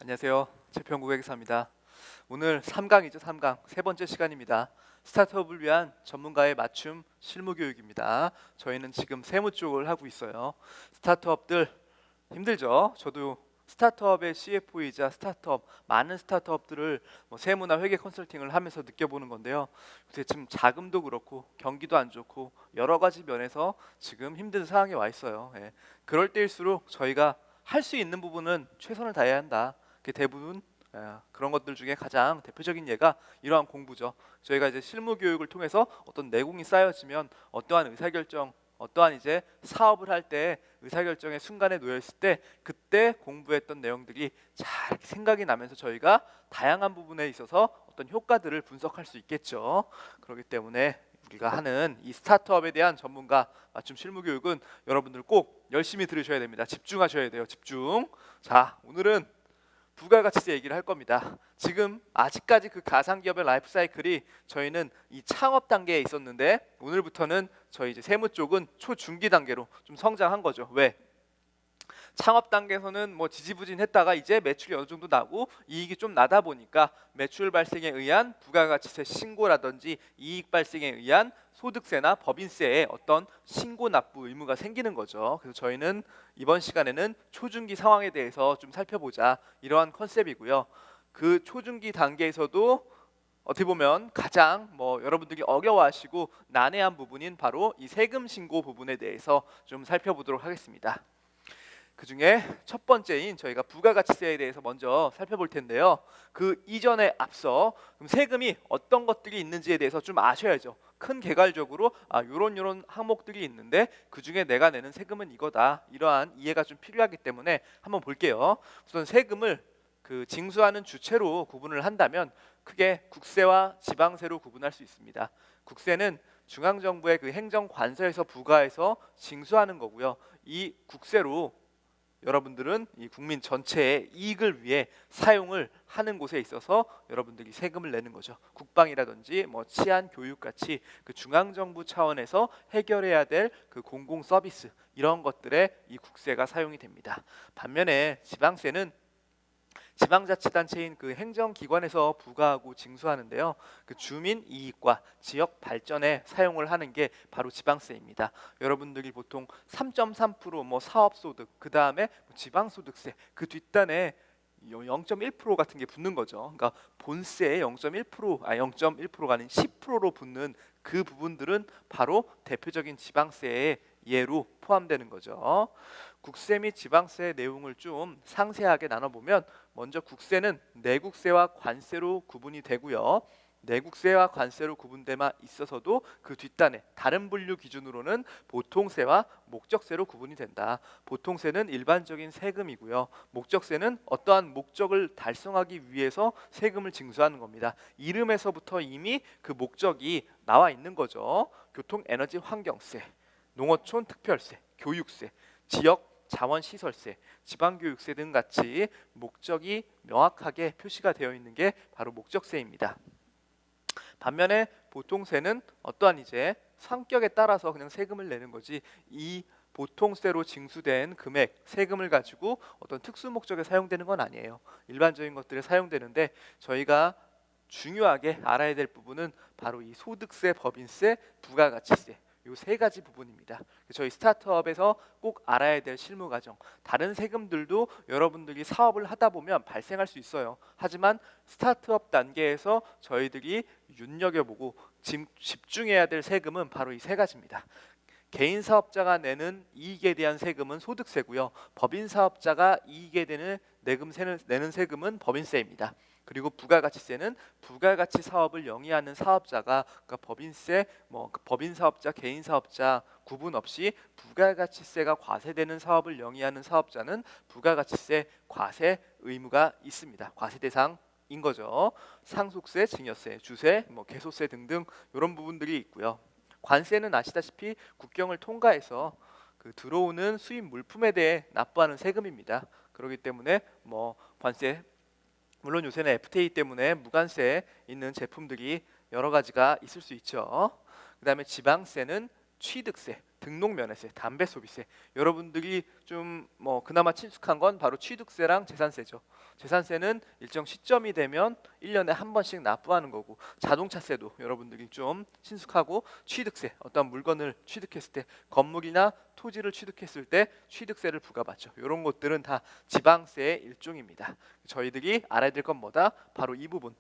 안녕하세요. 최평국회계사입니다. 오늘 3강이죠. 3강 세 번째 시간입니다. 스타트업을 위한 전문가의 맞춤 실무 교육입니다. 저희는 지금 세무 쪽을 하고 있어요. 스타트업들 힘들죠. 저도 스타트업의 CFO이자 많은 스타트업들을 세무나 회계 컨설팅을 하면서 느껴보는 건데요. 요새 지금 자금도 그렇고 경기도 안 좋고 여러 가지 면에서 지금 힘든 상황에 와 있어요. 그럴 때일수록 저희가 할 수 있는 부분은 최선을 다해야 한다. 그게 대부분 그런 것들 중에 가장 대표적인 예가 이러한 공부죠. 저희가 이제 실무 교육을 통해서 어떤 내공이 쌓여지면 어떠한 의사결정, 어떠한 이제 사업을 할 때 의사결정의 순간에 놓여 있을 때 그때 공부했던 내용들이 잘 생각이 나면서 저희가 다양한 부분에 있어서 어떤 효과들을 분석할 수 있겠죠. 그렇기 때문에 우리가 하는 이 스타트업에 대한 전문가 맞춤 실무 교육은 여러분들 꼭 열심히 들으셔야 됩니다. 집중하셔야 돼요. 집중. 자, 오늘은 부가가치세 얘기를 할 겁니다. 지금 아직까지 그 가상기업의 라이프 사이클이 저희는 이 창업 단계에 있었는데 오늘부터는 저희 이제 세무 쪽은 초중기 단계로 좀 성장한 거죠. 왜? 창업 단계에서는 뭐 지지부진했다가 이제 매출이 어느 정도 나고 이익이 좀 나다 보니까 매출 발생에 의한 부가가치세 신고라든지 이익 발생에 의한 소득세나 법인세의 어떤 신고 납부 의무가 생기는 거죠. 그래서 저희는 이번 시간에는 초중기 상황에 대해서 좀 살펴보자 이러한 컨셉이고요. 그 초중기 단계에서도 어떻게 보면 가장 여러분들이 어려워하시고 난해한 부분인 바로 이 세금 신고 부분에 대해서 좀 살펴보도록 하겠습니다. 그 중에 첫 번째인 저희가 부가가치세에 대해서 먼저 살펴볼 텐데요. 그 이전에 앞서 그럼 세금이 어떤 것들이 있는지에 대해서 좀 아셔야죠. 큰 개괄적으로 요런 항목들이 있는데 그 중에 내가 내는 세금은 이거다. 이러한 이해가 좀 필요하기 때문에 한번 볼게요. 우선 세금을 그 징수하는 주체로 구분을 한다면 크게 국세와 지방세로 구분할 수 있습니다. 국세는 중앙정부의 그 행정관서에서 부과해서 징수하는 거고요. 이 국세로 여러분들은 이 국민 전체의 이익을 위해 사용을 하는 곳에 있어서 여러분들이 세금을 내는 거죠. 국방이라든지 치안, 교육 같이 그 중앙 정부 차원에서 해결해야 될 그 공공 서비스 이런 것들에 이 국세가 사용이 됩니다. 반면에 지방세는 지방자치단체인 그 행정기관에서 부과하고 징수하는데요. 그 주민 이익과 지역 발전에 사용을 하는 게 바로 지방세입니다. 여러분들이 보통 3.3% 사업소득, 그 다음에 지방소득세 그 뒷단에 0.1% 같은 게 붙는 거죠. 그러니까 본세의 0.1%가 아닌 10%로 붙는 그 부분들은 바로 대표적인 지방세의 예로 포함되는 거죠. 국세 및 지방세의 내용을 좀 상세하게 나눠보면 먼저 국세는 내국세와 관세로 구분이 되고요. 내국세와 관세로 구분됨에 있어서도 그 뒷단에 다른 분류 기준으로는 보통세와 목적세로 구분이 된다. 보통세는 일반적인 세금이고요. 목적세는 어떠한 목적을 달성하기 위해서 세금을 징수하는 겁니다. 이름에서부터 이미 그 목적이 나와 있는 거죠. 교통, 에너지, 환경세, 농어촌 특별세, 교육세, 지역 자원시설세, 지방교육세 등 같이 목적이 명확하게 표시가 되어 있는 게 바로 목적세입니다. 반면에 보통세는 어떠한 이제 성격에 따라서 그냥 세금을 내는 거지 이 보통세로 징수된 금액, 세금을 가지고 어떤 특수 목적에 사용되는 건 아니에요. 일반적인 것들에 사용되는데 저희가 중요하게 알아야 될 부분은 바로 이 소득세, 법인세, 부가가치세 이 세 가지 부분입니다. 저희 스타트업에서 꼭 알아야 될 실무 과정. 다른 세금들도 여러분들이 사업을 하다 보면 발생할 수 있어요. 하지만 스타트업 단계에서 저희들이 눈여겨보고 집중해야 될 세금은 바로 이 세 가지입니다. 개인 사업자가 내는 이익에 대한 세금은 소득세고요. 법인 사업자가 이익에 내는 세금은 법인세입니다. 그리고 부가가치세는 부가가치 사업을 영위하는 사업자가 그러니까 법인세, 법인 사업자, 개인 사업자 구분 없이 부가가치세가 과세되는 사업을 영위하는 사업자는 부가가치세 과세 의무가 있습니다. 과세 대상인 거죠. 상속세, 증여세, 주세, 개소세 등등 이런 부분들이 있고요. 관세는 아시다시피 국경을 통과해서 그 들어오는 수입 물품에 대해 납부하는 세금입니다. 그렇기 때문에 관세 물론 요새는 FTA 때문에 무관세 있는 제품들이 여러 가지가 있을 수 있죠. 그다음에 지방세는 취득세, 등록면허세, 담배소비세. 여러분들이 좀 그나마 친숙한 건 바로 취득세랑 재산세죠. 재산세는 일정 시점이 되면 1년에 한 번씩 납부하는 거고, 자동차세도 여러분들이 좀 친숙하고, 취득세, 어떤 물건을 취득했을 때, 건물이나 토지를 취득했을 때 취득세를 부과받죠. 이런 것들은 다 지방세의 일종입니다. 저희들이 알아야 될 건 뭐다? 바로 이 부분.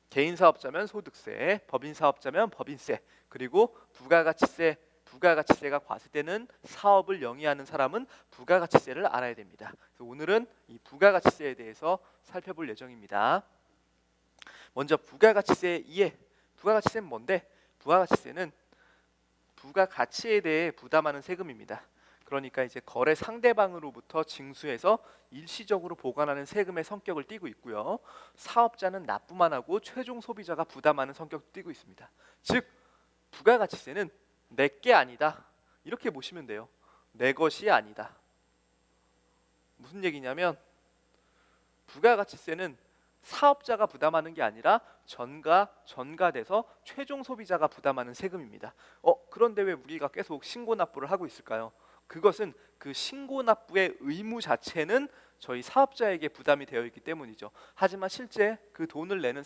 개인 사업자면 소득세, 법인 사업자면 법인세, 그리고 부가가치세. 부가가치세가 과세되는 사업을 영위하는 사람은 부가가치세를 알아야 됩니다. 그래서 오늘은 이 부가가치세에 대해서 살펴볼 예정입니다. 먼저 부가가치세 이해. 부가가치세는 뭔데? 부가가치세는 부가가치에 대해 부담하는 세금입니다. 그러니까 이제 거래 상대방으로부터 징수해서 일시적으로 보관하는 세금의 성격을 띠고 있고요. 사업자는 납부만 하고 최종 소비자가 부담하는 성격을 띠고 있습니다. 즉 부가가치세는 내 게 아니다, 이렇게 보시면 돼요. 내 것이 아니다. 무슨 얘기냐면 부가가치세는 사업자가 부담하는 게 아니라 전가돼서 최종 소비자가 부담하는 세금입니다. 그런데 왜 우리가 계속 신고납부를 하고 있을까요? 그것은 그 신고납부의 의무 자체는 저희 사업자에게 부담이 되어 있기 때문이죠. 하지만 실제 그 돈을 내는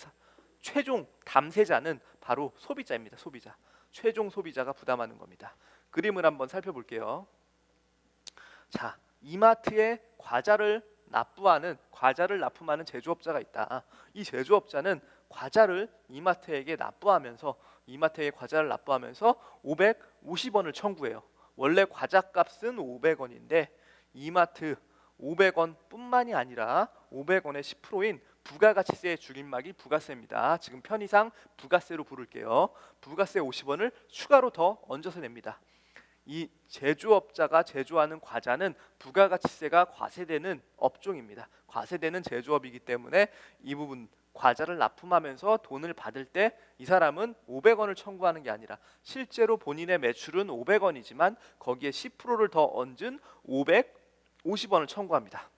최종 담세자는 바로 소비자입니다. 소비자. 최종 소비자가 부담하는 겁니다. 그림을 한번 살펴볼게요. 자, 이마트에 과자를 납품하는 제조업자가 있다. 이 제조업자는 과자를 이마트에게 납부하면서 550원을 청구해요. 원래 과자값은 500원인데 이마트 500원 뿐만이 아니라 500원의 10%인 부가가치세의 줄임말이 부가세입니다. 지금 편의상 부가세로 부를게요. 부가세 50원을 추가로 더 얹어서 냅니다. 이 제조업자가 제조하는 과자는 부가가치세가 과세되는 업종입니다. 과세되는 제조업이기 때문에 이 부분 과자를 납품하면서 돈을 받을 때 이 사람은 500원을 청구하는 게 아니라 실제로 본인의 매출은 500원이지만 거기에 10%를 더 얹은 550원을 청구합니다.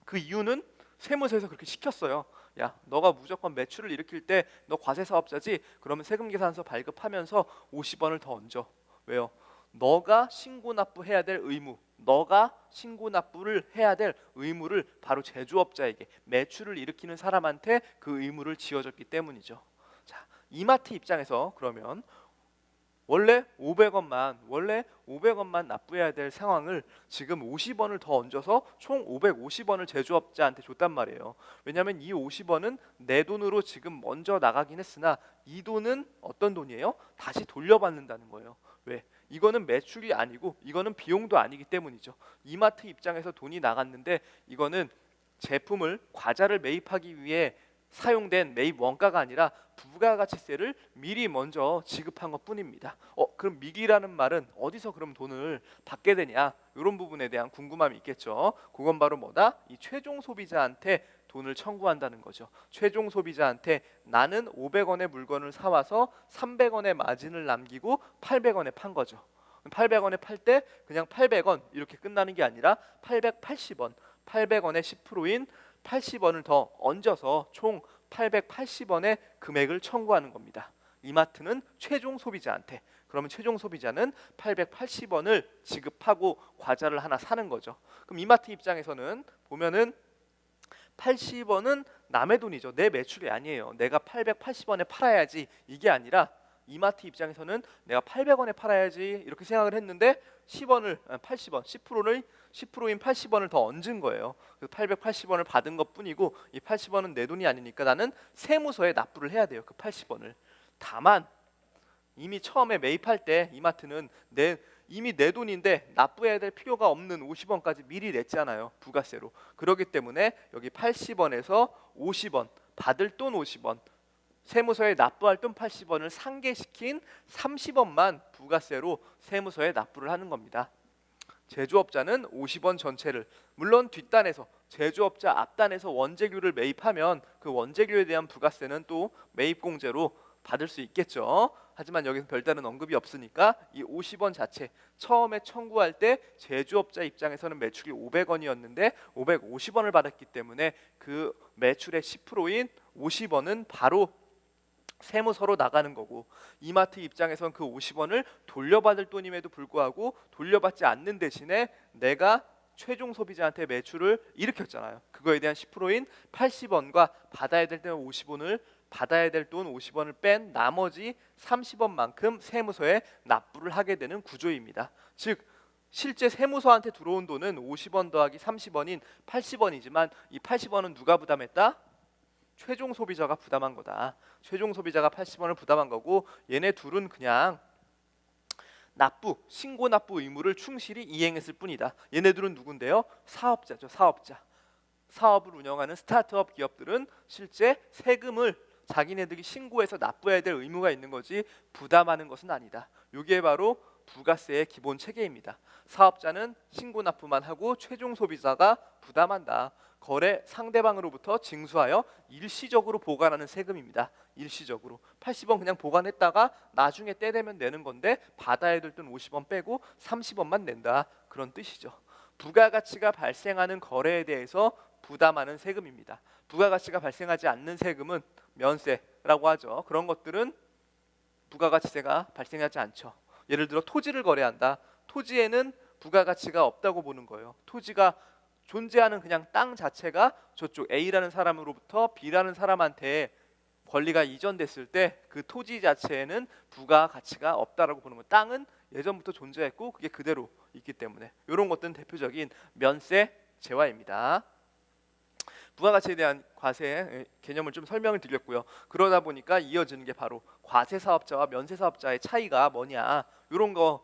그 이유는 세무서에서 그렇게 시켰어요. 야, 너가 무조건 매출을 일으킬 때 너 과세 사업자지? 그러면 세금계산서 발급하면서 50원을 더 얹어. 왜요? 너가 신고납부해야 될 의무, 너가 신고납부를 해야 될 의무를 바로 제조업자에게, 매출을 일으키는 사람한테 그 의무를 지어줬기 때문이죠. 자, 이마트 입장에서 그러면 원래 500원만 납부해야 될 상황을 지금 50원을 더 얹어서 총 550원을 제조업자한테 줬단 말이에요. 왜냐하면 이 50원은 내 돈으로 지금 먼저 나가긴 했으나 이 돈은 어떤 돈이에요? 다시 돌려받는다는 거예요. 왜? 이거는 매출이 아니고 이거는 비용도 아니기 때문이죠. 이마트 입장에서 돈이 나갔는데 이거는 과자를 매입하기 위해 사용된 매입 원가가 아니라 부가가치세를 미리 먼저 지급한 것뿐입니다. 그럼 미리라는 말은 어디서 그럼 돈을 받게 되냐? 이런 부분에 대한 궁금함이 있겠죠. 그건 바로 뭐다? 이 최종 소비자한테 돈을 청구한다는 거죠. 최종 소비자한테 나는 500원의 물건을 사와서 300원의 마진을 남기고 800원에 판 거죠. 800원에 팔 때 그냥 800원 이렇게 끝나는 게 아니라 880원, 800원의 10%인 80원을 더 얹어서 총 880원의 금액을 청구하는 겁니다. 이마트는 최종 소비자한테. 그러면 최종 소비자는 880원을 지급하고 과자를 하나 사는 거죠. 그럼 이마트 입장에서는 보면은 80원은 남의 돈이죠. 내 매출이 아니에요. 내가 880원에 팔아야지 이게 아니라 이마트 입장에서는 내가 800원에 팔아야지 이렇게 생각을 했는데 80원, 10%인 80원을 더 얹은 거예요. 그래서 880원을 받은 것뿐이고 이 80원은 내 돈이 아니니까 나는 세무서에 납부를 해야 돼요. 그 80원을. 다만 이미 처음에 매입할 때 이마트는 이미 내 돈인데 납부해야 될 필요가 없는 50원까지 미리 냈잖아요. 부가세로. 그렇기 때문에 여기 80원에서 50원, 받을 돈 50원, 세무서에 납부할 돈 80원을 상계시킨 30원만 부가세로 세무서에 납부를 하는 겁니다. 제조업자는 50원 전체를, 물론 뒷단에서 제조업자 앞단에서 원재료를 매입하면 그 원재료에 대한 부가세는 또 매입공제로 받을 수 있겠죠. 하지만 여기서 별다른 언급이 없으니까 이 50원 자체, 처음에 청구할 때 제조업자 입장에서는 매출이 500원이었는데 550원을 받았기 때문에 그 매출의 10%인 50원은 바로 세무서로 나가는 거고, 이마트 입장에선 그 50원을 돌려받을 돈임에도 불구하고 돌려받지 않는 대신에 내가 최종 소비자한테 매출을 일으켰잖아요. 그거에 대한 10%인 80원과 받아야 될 때는 50원을 받아야 될 돈 50원을 뺀 나머지 30원만큼 세무서에 납부를 하게 되는 구조입니다. 즉 실제 세무서한테 들어온 돈은 50원 더하기 30원인 80원이지만 이 80원은 누가 부담했다? 최종 소비자가 부담한 거다. 최종 소비자가 80원을 부담한 거고, 얘네 둘은 그냥 신고 납부 의무를 충실히 이행했을 뿐이다. 얘네들은 누군데요? 사업자죠. 사업자. 사업을 운영하는 스타트업 기업들은 실제 세금을 자기네들이 신고해서 납부해야 될 의무가 있는 거지 부담하는 것은 아니다. 이게 바로 부가세의 기본 체계입니다. 사업자는 신고 납부만 하고 최종 소비자가 부담한다. 거래 상대방으로부터 징수하여 일시적으로 보관하는 세금입니다. 일시적으로 80원 그냥 보관했다가 나중에 때 되면 내는 건데, 받아야 될 돈 50원 빼고 30원만 낸다, 그런 뜻이죠. 부가가치가 발생하는 거래에 대해서 부담하는 세금입니다. 부가가치가 발생하지 않는 세금은 면세라고 하죠. 그런 것들은 부가가치세가 발생하지 않죠. 예를 들어 토지를 거래한다. 토지에는 부가가치가 없다고 보는 거예요. 토지가 존재하는 그냥 땅 자체가 저쪽 A라는 사람으로부터 B라는 사람한테 권리가 이전됐을 때 그 토지 자체에는 부가가치가 없다라고 보는 거예요. 땅은 예전부터 존재했고 그게 그대로 있기 때문에, 이런 것들은 대표적인 면세 재화입니다. 부가가치에 대한 과세 개념을 좀 설명을 드렸고요. 그러다 보니까 이어지는 게 바로 과세사업자와 면세사업자의 차이가 뭐냐, 이런 거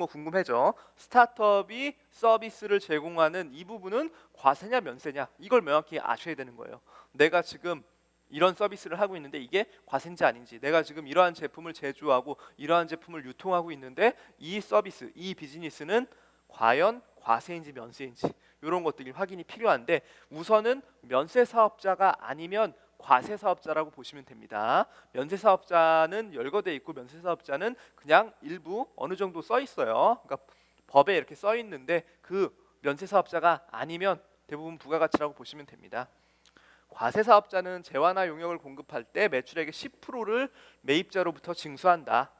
궁금해져. 스타트업이 서비스를 제공하는 이 부분은 과세냐 면세냐, 이걸 명확히 아셔야 되는 거예요. 내가 지금 이런 서비스를 하고 있는데 이게 과세인지 아닌지, 내가 지금 이러한 제품을 제조하고 이러한 제품을 유통하고 있는데 이 서비스, 이 비즈니스는 과연 과세인지 면세인지, 이런 것들이 확인이 필요한데, 우선은 면세사업자가 아니면 과세사업자라고 보시면 됩니다. 면세사업자는 열거돼 있고 면세사업자는 그냥 일부 어느 정도 써 있어요. 그러니까 법에 이렇게 써 있는데 그 면세사업자가 아니면 대부분 부가가치라고 보시면 됩니다. 과세사업자는 재화나 용역을 공급할 때 매출액의 10%를 매입자로부터 징수한다.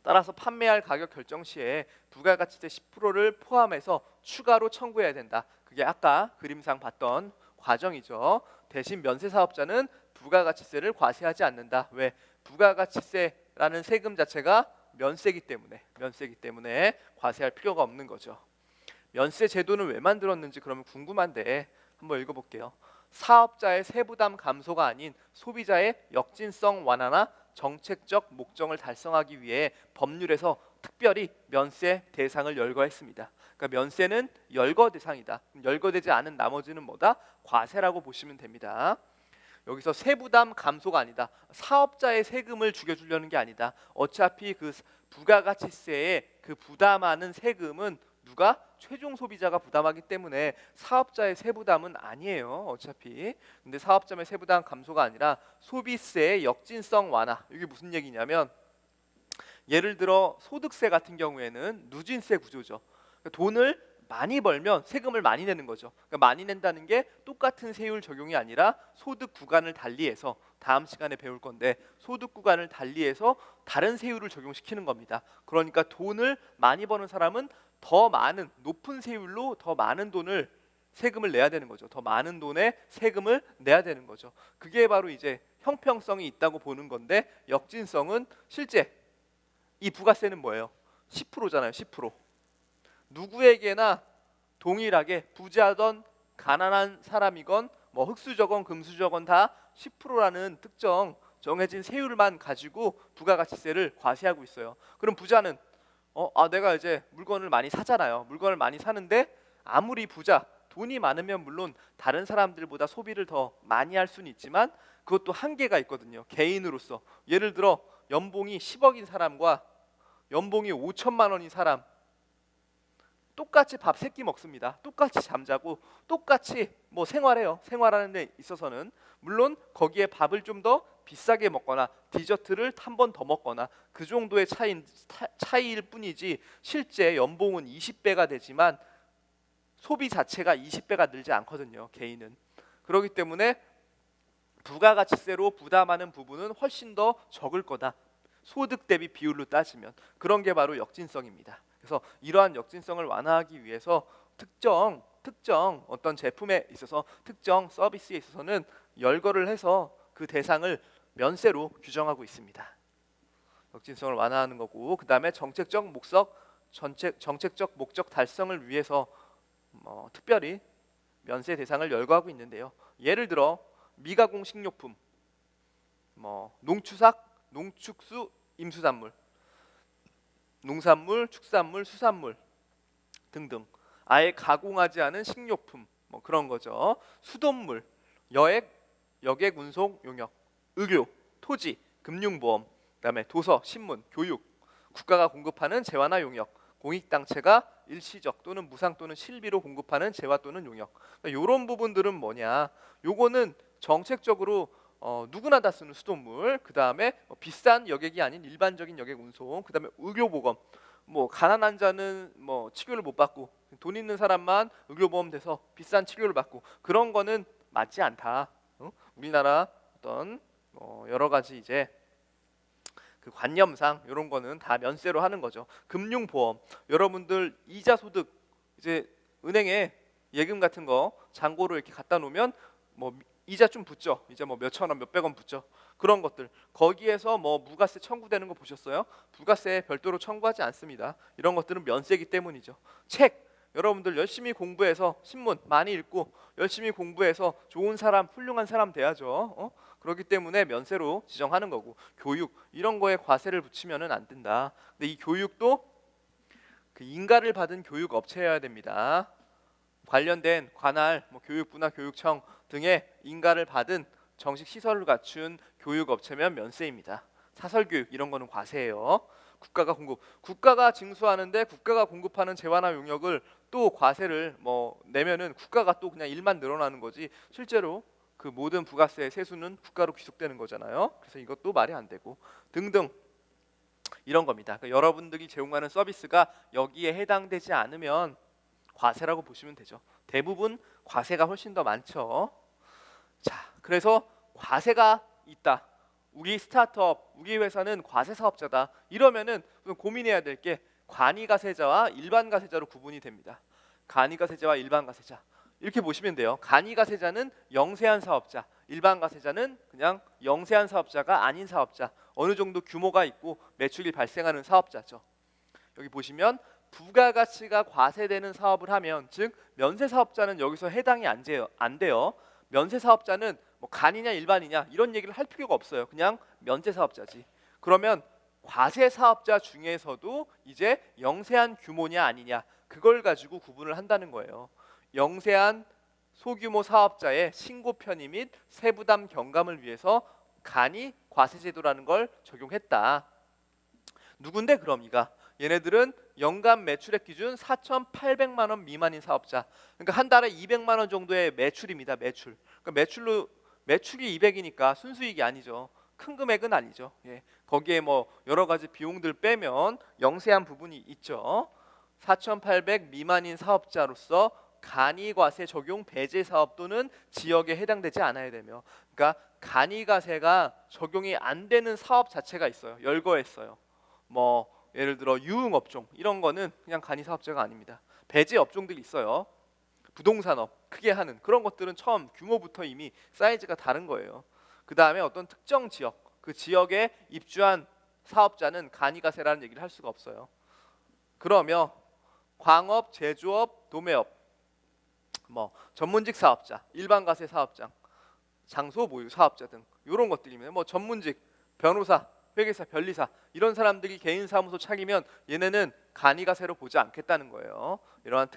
따라서 판매할 가격 결정 시에 부가가치세 10%를 포함해서 추가로 청구해야 된다. 그게 아까 그림상 봤던 과정이죠. 대신 면세사업자는 부가가치세를 과세하지 않는다. 왜? 부가가치세라는 세금 자체가 면세기 때문에 과세할 필요가 없는 거죠. 면세 제도는 왜 만들었는지 그러면 궁금한데 한번 읽어볼게요. 사업자의 세부담 감소가 아닌 소비자의 역진성 완화나 정책적 목적을 달성하기 위해 법률에서 특별히 면세 대상을 열거했습니다. 그러니까 면세는 열거 대상이다. 열거되지 않은 나머지는 뭐다? 과세라고 보시면 됩니다. 여기서 세부담 감소가 아니다. 사업자의 세금을 죽여주려는 게 아니다. 어차피 그 부가가치세에 그 부담하는 세금은 누가? 최종 소비자가 부담하기 때문에 사업자의 세부담은 아니에요. 어차피. 근데 사업자의 세부담 감소가 아니라 소비세의 역진성 완화. 이게 무슨 얘기냐면, 예를 들어 소득세 같은 경우에는 누진세 구조죠. 그러니까 돈을 많이 벌면 세금을 많이 내는 거죠. 그러니까 많이 낸다는 게 똑같은 세율 적용이 아니라 소득 구간을 달리해서, 다음 시간에 배울 건데 소득 구간을 달리해서 다른 세율을 적용시키는 겁니다. 그러니까 돈을 많이 버는 사람은 더 많은 높은 세율로 더 많은 돈을 세금을 내야 되는 거죠. 더 많은 돈의 세금을 내야 되는 거죠. 그게 바로 이제 형평성이 있다고 보는 건데, 역진성은 실제 이 부가세는 뭐예요? 10%잖아요. 10%. 누구에게나 동일하게 부자던 가난한 사람이건 뭐 흑수저건 금수저건 다 10%라는 특정 정해진 세율만 가지고 부가가치세를 과세하고 있어요. 그럼 부자는 내가 이제 물건을 많이 사잖아요. 물건을 많이 사는데 아무리 부자, 돈이 많으면 물론 다른 사람들보다 소비를 더 많이 할 수는 있지만 그것도 한계가 있거든요. 개인으로서. 예를 들어 연봉이 10억인 사람과 연봉이 5천만 원인 사람, 똑같이 밥 3끼 먹습니다. 똑같이 잠자고 똑같이 뭐 생활해요. 생활하는 데 있어서는 물론 거기에 밥을 좀 더 비싸게 먹거나 디저트를 한 번 더 먹거나 그 정도의 차이일 뿐이지, 실제 연봉은 20배가 되지만 소비 자체가 20배가 늘지 않거든요. 개인은. 그렇기 때문에 부가가치세로 부담하는 부분은 훨씬 더 적을 거다. 소득 대비 비율로 따지면 그런 게 바로 역진성입니다. 그래서 이러한 역진성을 완화하기 위해서 특정 어떤 제품에 있어서 특정 서비스에 있어서는 열거를 해서 그 대상을 면세로 규정하고 있습니다. 역진성을 완화하는 거고, 그 다음에 정책적 목적 달성을 위해서 특별히 면세 대상을 열거하고 있는데요. 예를 들어 미가공 식료품, 농축수, 임수산물, 농산물, 축산물, 수산물 등등 아예 가공하지 않은 식료품 그런 거죠. 수돗물, 여객 운송 용역, 의료, 토지, 금융보험, 그다음에 도서, 신문, 교육, 국가가 공급하는 재화나 용역, 공익단체가 일시적 또는 무상 또는 실비로 공급하는 재화 또는 용역. 그러니까 이런 부분들은 뭐냐? 요거는 정책적으로 누구나 다 쓰는 수돗물, 그 다음에 비싼 여객이 아닌 일반적인 여객 운송, 그 다음에 의료보험. 가난한 자는 치료를 못 받고 돈 있는 사람만 의료보험 돼서 비싼 치료를 받고 그런 거는 맞지 않다. 우리나라 어떤 여러 가지 이제 그 관념상 이런 거는 다 면세로 하는 거죠. 금융보험, 여러분들 이자 소득 이제 은행에 예금 같은 거 잔고로 이렇게 갖다 놓으면 이자 좀 붙죠. 이제 몇천 원, 몇백 원 붙죠. 그런 것들 거기에서 무가세 청구되는 거 보셨어요? 부가세 별도로 청구하지 않습니다. 이런 것들은 면세기 때문이죠. 책 여러분들 열심히 공부해서 신문 많이 읽고 열심히 공부해서 좋은 사람, 훌륭한 사람 돼야죠. 그렇기 때문에 면세로 지정하는 거고, 교육 이런 거에 과세를 붙이면은 안 된다. 근데 이 교육도 그 인가를 받은 교육 업체여야 됩니다. 관련된 관할 교육부나 교육청 등의 인가를 받은 정식 시설을 갖춘 교육 업체면 면세입니다. 사설교육 이런 거는 과세예요. 국가가 징수하는데 국가가 공급하는 재화나 용역을 또 과세를 내면은 국가가 또 그냥 일만 늘어나는 거지 실제로 그 모든 부가세 세수는 국가로 귀속되는 거잖아요. 그래서 이것도 말이 안 되고 등등 이런 겁니다. 그러니까 여러분들이 제공하는 서비스가 여기에 해당되지 않으면 과세라고 보시면 되죠. 대부분 과세가 훨씬 더 많죠. 자, 그래서 과세가 있다. 우리 스타트업, 우리 회사는 과세 사업자다. 이러면은 고민해야 될 게 간이가세자와 일반가세자로 구분이 됩니다. 간이가세자와 일반가세자 이렇게 보시면 돼요. 간이가세자는 영세한 사업자, 일반가세자는 그냥 영세한 사업자가 아닌 사업자, 어느 정도 규모가 있고 매출이 발생하는 사업자죠. 여기 보시면 부가가치가 과세되는 사업을 하면, 즉 면세 사업자는 여기서 해당이 안 돼요. 면세 사업자는 간이냐 일반이냐 이런 얘기를 할 필요가 없어요. 그냥 면세 사업자지. 그러면 과세 사업자 중에서도 이제 영세한 규모냐 아니냐 그걸 가지고 구분을 한다는 거예요. 영세한 소규모 사업자의 신고 편의 및 세부담 경감을 위해서 간이 과세제도라는 걸 적용했다. 누군데 그럼 얘네들은 연간 매출액 기준 4,800만 원 미만인 사업자. 그러니까 한 달에 200만 원 정도의 매출입니다. 그러니까 매출이 200이니까 순수익이 아니죠. 큰 금액은 아니죠. 예. 거기에 여러 가지 비용들 빼면 영세한 부분이 있죠. 4,800 미만인 사업자로서 간이과세 적용 배제 사업 또는 지역에 해당되지 않아야 되며, 그러니까 간이과세가 적용이 안 되는 사업 자체가 있어요. 열거했어요. 예를 들어 유흥업종 이런 거는 그냥 간이 사업자가 아닙니다. 배제 업종들이 있어요. 부동산업 크게 하는 그런 것들은 처음 규모부터 이미 사이즈가 다른 거예요. 그 다음에 어떤 특정 지역, 그 지역에 입주한 사업자는 간이가세라는 얘기를 할 수가 없어요. 그러면 광업, 제조업, 도매업, 전문직 사업자, 일반가세 사업장, 장소 모유 사업자 등 이런 것들이면 전문직, 변호사, 회계사, 변리사 이런 사람들이 개인 사무소 차리면 얘네는 간이가세로 보지 않겠다는 거예요. 이러한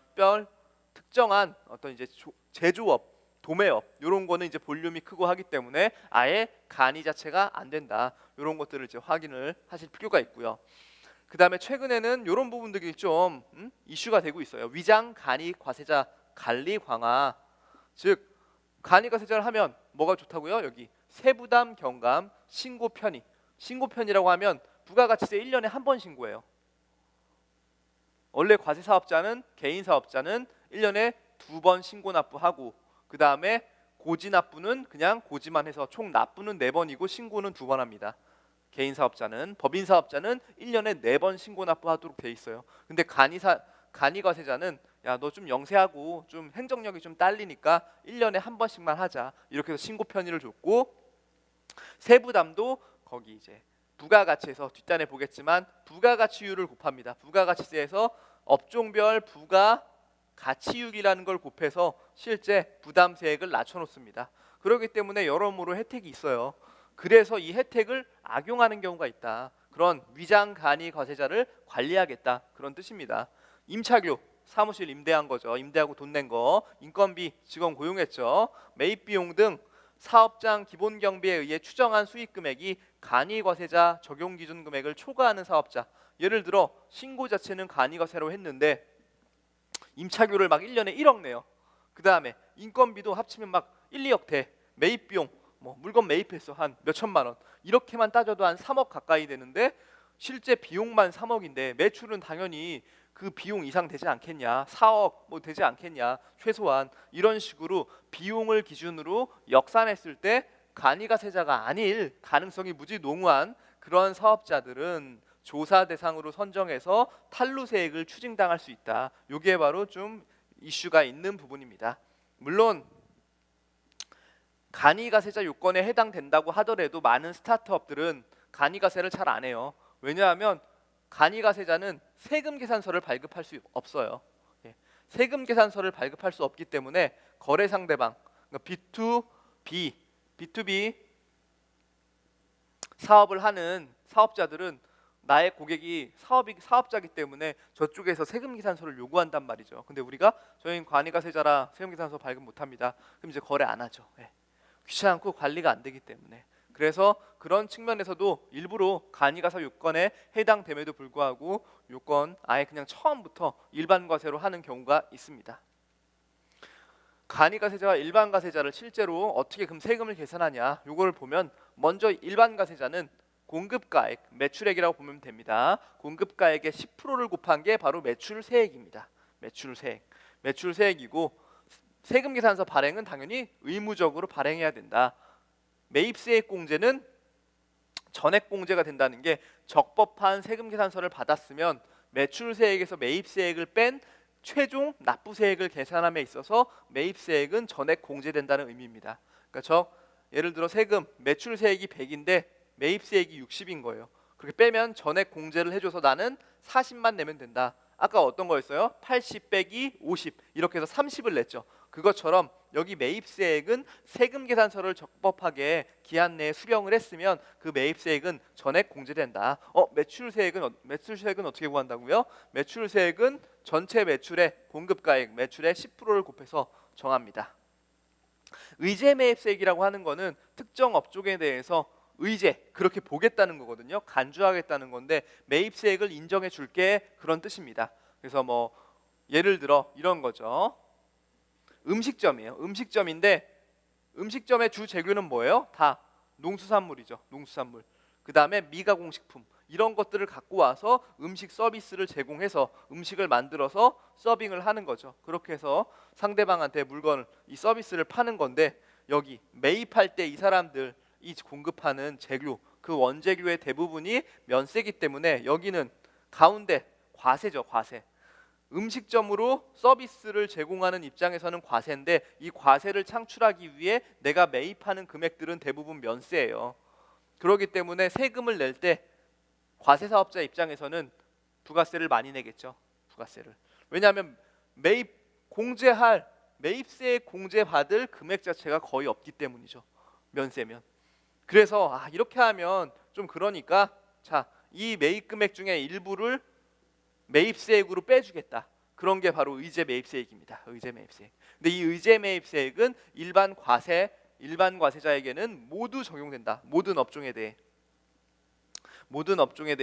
특정한 어떤 이제 제조업, 도매업 이런 거는 이제 볼륨이 크고 하기 때문에 아예 간이 자체가 안 된다. 이런 것들을 이제 확인을 하실 필요가 있고요. 그 다음에 최근에는 이런 부분들이 좀 이슈가 되고 있어요. 위장 간이 과세자 관리 강화. 즉 간이 과세자를 하면 뭐가 좋다고요? 여기 세부담 경감, 신고 편의. 신고 편의라고 하면 부가가치세 1년에 한 번 신고해요. 원래 과세 사업자는 개인 사업자는 1년에 2번 신고 납부하고 그 다음에 고지 납부는 그냥 고지만 해서 총 납부는 4번이고 신고는 2번 합니다. 개인 사업자는. 법인 사업자는 1년에 4번 신고 납부하도록 돼 있어요. 근데 간이 과세자는 야, 너 좀 영세하고 좀 행정력이 좀 딸리니까 1년에 한 번씩만 하자. 이렇게 해서 신고 편의를 줬고, 세부담도 거기 이제 부가가치에서 뒷단에 보겠지만 부가가치율을 곱합니다. 부가가치세에서 업종별 부가가치율이라는 걸 곱해서 실제 부담세액을 낮춰놓습니다. 그렇기 때문에 여러모로 혜택이 있어요. 그래서 이 혜택을 악용하는 경우가 있다. 그런 위장 간이 과세자를 관리하겠다, 그런 뜻입니다. 임차료, 사무실 임대한 거죠. 임대하고 돈 낸 거. 인건비, 직원 고용했죠. 매입 비용 등 사업장 기본 경비에 의해 추정한 수익 금액이 간이 과세자 적용 기준 금액을 초과하는 사업자. 예를 들어 신고 자체는 간이 과세로 했는데 임차료를 막 1년에 1억 내요. 그 다음에 인건비도 합치면 막 1, 2억 돼. 매입 비용, 뭐 물건 매입해서 한 몇천만 원, 이렇게만 따져도 한 3억 가까이 되는데 실제 비용만 3억인데 매출은 당연히 그 비용 이상 되지 않겠냐, 4억 뭐 되지 않겠냐, 최소한 이런 식으로 비용을 기준으로 역산했을 때 간이가세자가 아닐 가능성이 무지 농후한 그런 사업자들은 조사 대상으로 선정해서 탈루세액을 추징당할 수 있다. 이게 바로 좀 이슈가 있는 부분입니다. 물론 간이가세자 요건에 해당된다고 하더라도 많은 스타트업들은 간이가세를 잘 안 해요. 왜냐하면 간이가세자는 세금 계산서를 발급할 수 없어요. 세금 계산서를 발급할 수 없기 때문에 거래 상대방, 그러니까 B2B 사업을 하는 사업자들은 나의 고객이 사업자이기 때문에 저쪽에서 세금 계산서를 요구한단 말이죠. 근데 우리가 저희는 간이가세자라 세금 계산서 발급 못합니다. 그럼 이제 거래 안 하죠. 귀찮고 관리가 안 되기 때문에. 그래서 그런 측면에서도 일부러 간이가세 요건에 해당됨에도 불구하고 요건 아예 그냥 처음부터 일반 과세로 하는 경우가 있습니다. 간이가세자와 일반 가세자를 실제로 어떻게 그럼 세금을 계산하냐, 요거를 보면 먼저 일반 가세자는 공급가액, 매출액이라고 보면 됩니다. 공급가액의 10%를 곱한 게 바로 매출세액입니다. 매출세액이고 세금 계산서 발행은 당연히 의무적으로 발행해야 된다. 매입세액 공제는 전액 공제가 된다는 게 적법한 세금 계산서를 받았으면 매출세액에서 매입세액을 뺀 최종 납부세액을 계산함에 있어서 매입세액은 전액 공제된다는 의미입니다. 그러니까 예를 들어 세금 매출세액이 100인데 매입세액이 60인 거예요. 그렇게 빼면 전액 공제를 해줘서 나는 40만 내면 된다. 아까 어떤 거였어요? 80 빼기 50 이렇게 해서 30을 냈죠. 그것처럼 여기 매입세액은 세금 계산서를 적법하게 기한 내에 수령을 했으면 그 매입세액은 전액 공제된다. 매출세액은 어떻게 구한다고요? 매출세액은 전체 매출의 공급가액 매출의 10%를 곱해서 정합니다. 의제 매입세액이라고 하는 거는 특정 업종에 대해서 그렇게 보겠다는 거거든요. 간주하겠다는 건데 매입세액을 인정해 줄게, 그런 뜻입니다. 그래서 뭐 예를 들어 이런 거죠. 음식점이에요. 음식점인데 음식점의 주 재료는 뭐예요? 다 농수산물이죠. 농수산물. 그 다음에 미가공식품, 이런 것들을 갖고 와서 음식 서비스를 제공해서 음식을 만들어서 서빙을 하는 거죠. 그렇게 해서 상대방한테 이 서비스를 파는 건데, 여기 매입할 때 이 사람들이 공급하는 재료, 그 원재료의 대부분이 면세기 때문에 여기는 가운데 과세죠. 과세. 음식점으로 서비스를 제공하는 입장에서는 과세인데 이 과세를 창출하기 위해 내가 매입하는 금액들은 대부분 면세예요. 그렇기 때문에 세금을 낼 때 과세사업자 입장에서는 부가세를 많이 내겠죠. 부가세를. 왜냐하면 매입세 공제받을 금액 자체가 거의 없기 때문이죠. 면세면. 그래서 이렇게 하면 좀 그러니까 이 매입 금액 중에 일부를 매입세액으로 빼주겠다. 그런 게 바로 의제 매입세액입니다. 의제 매입세액. 근데 이 의제 매입세액은 일반 과세자에게는 모두 적용된다. 모든 업종에 대해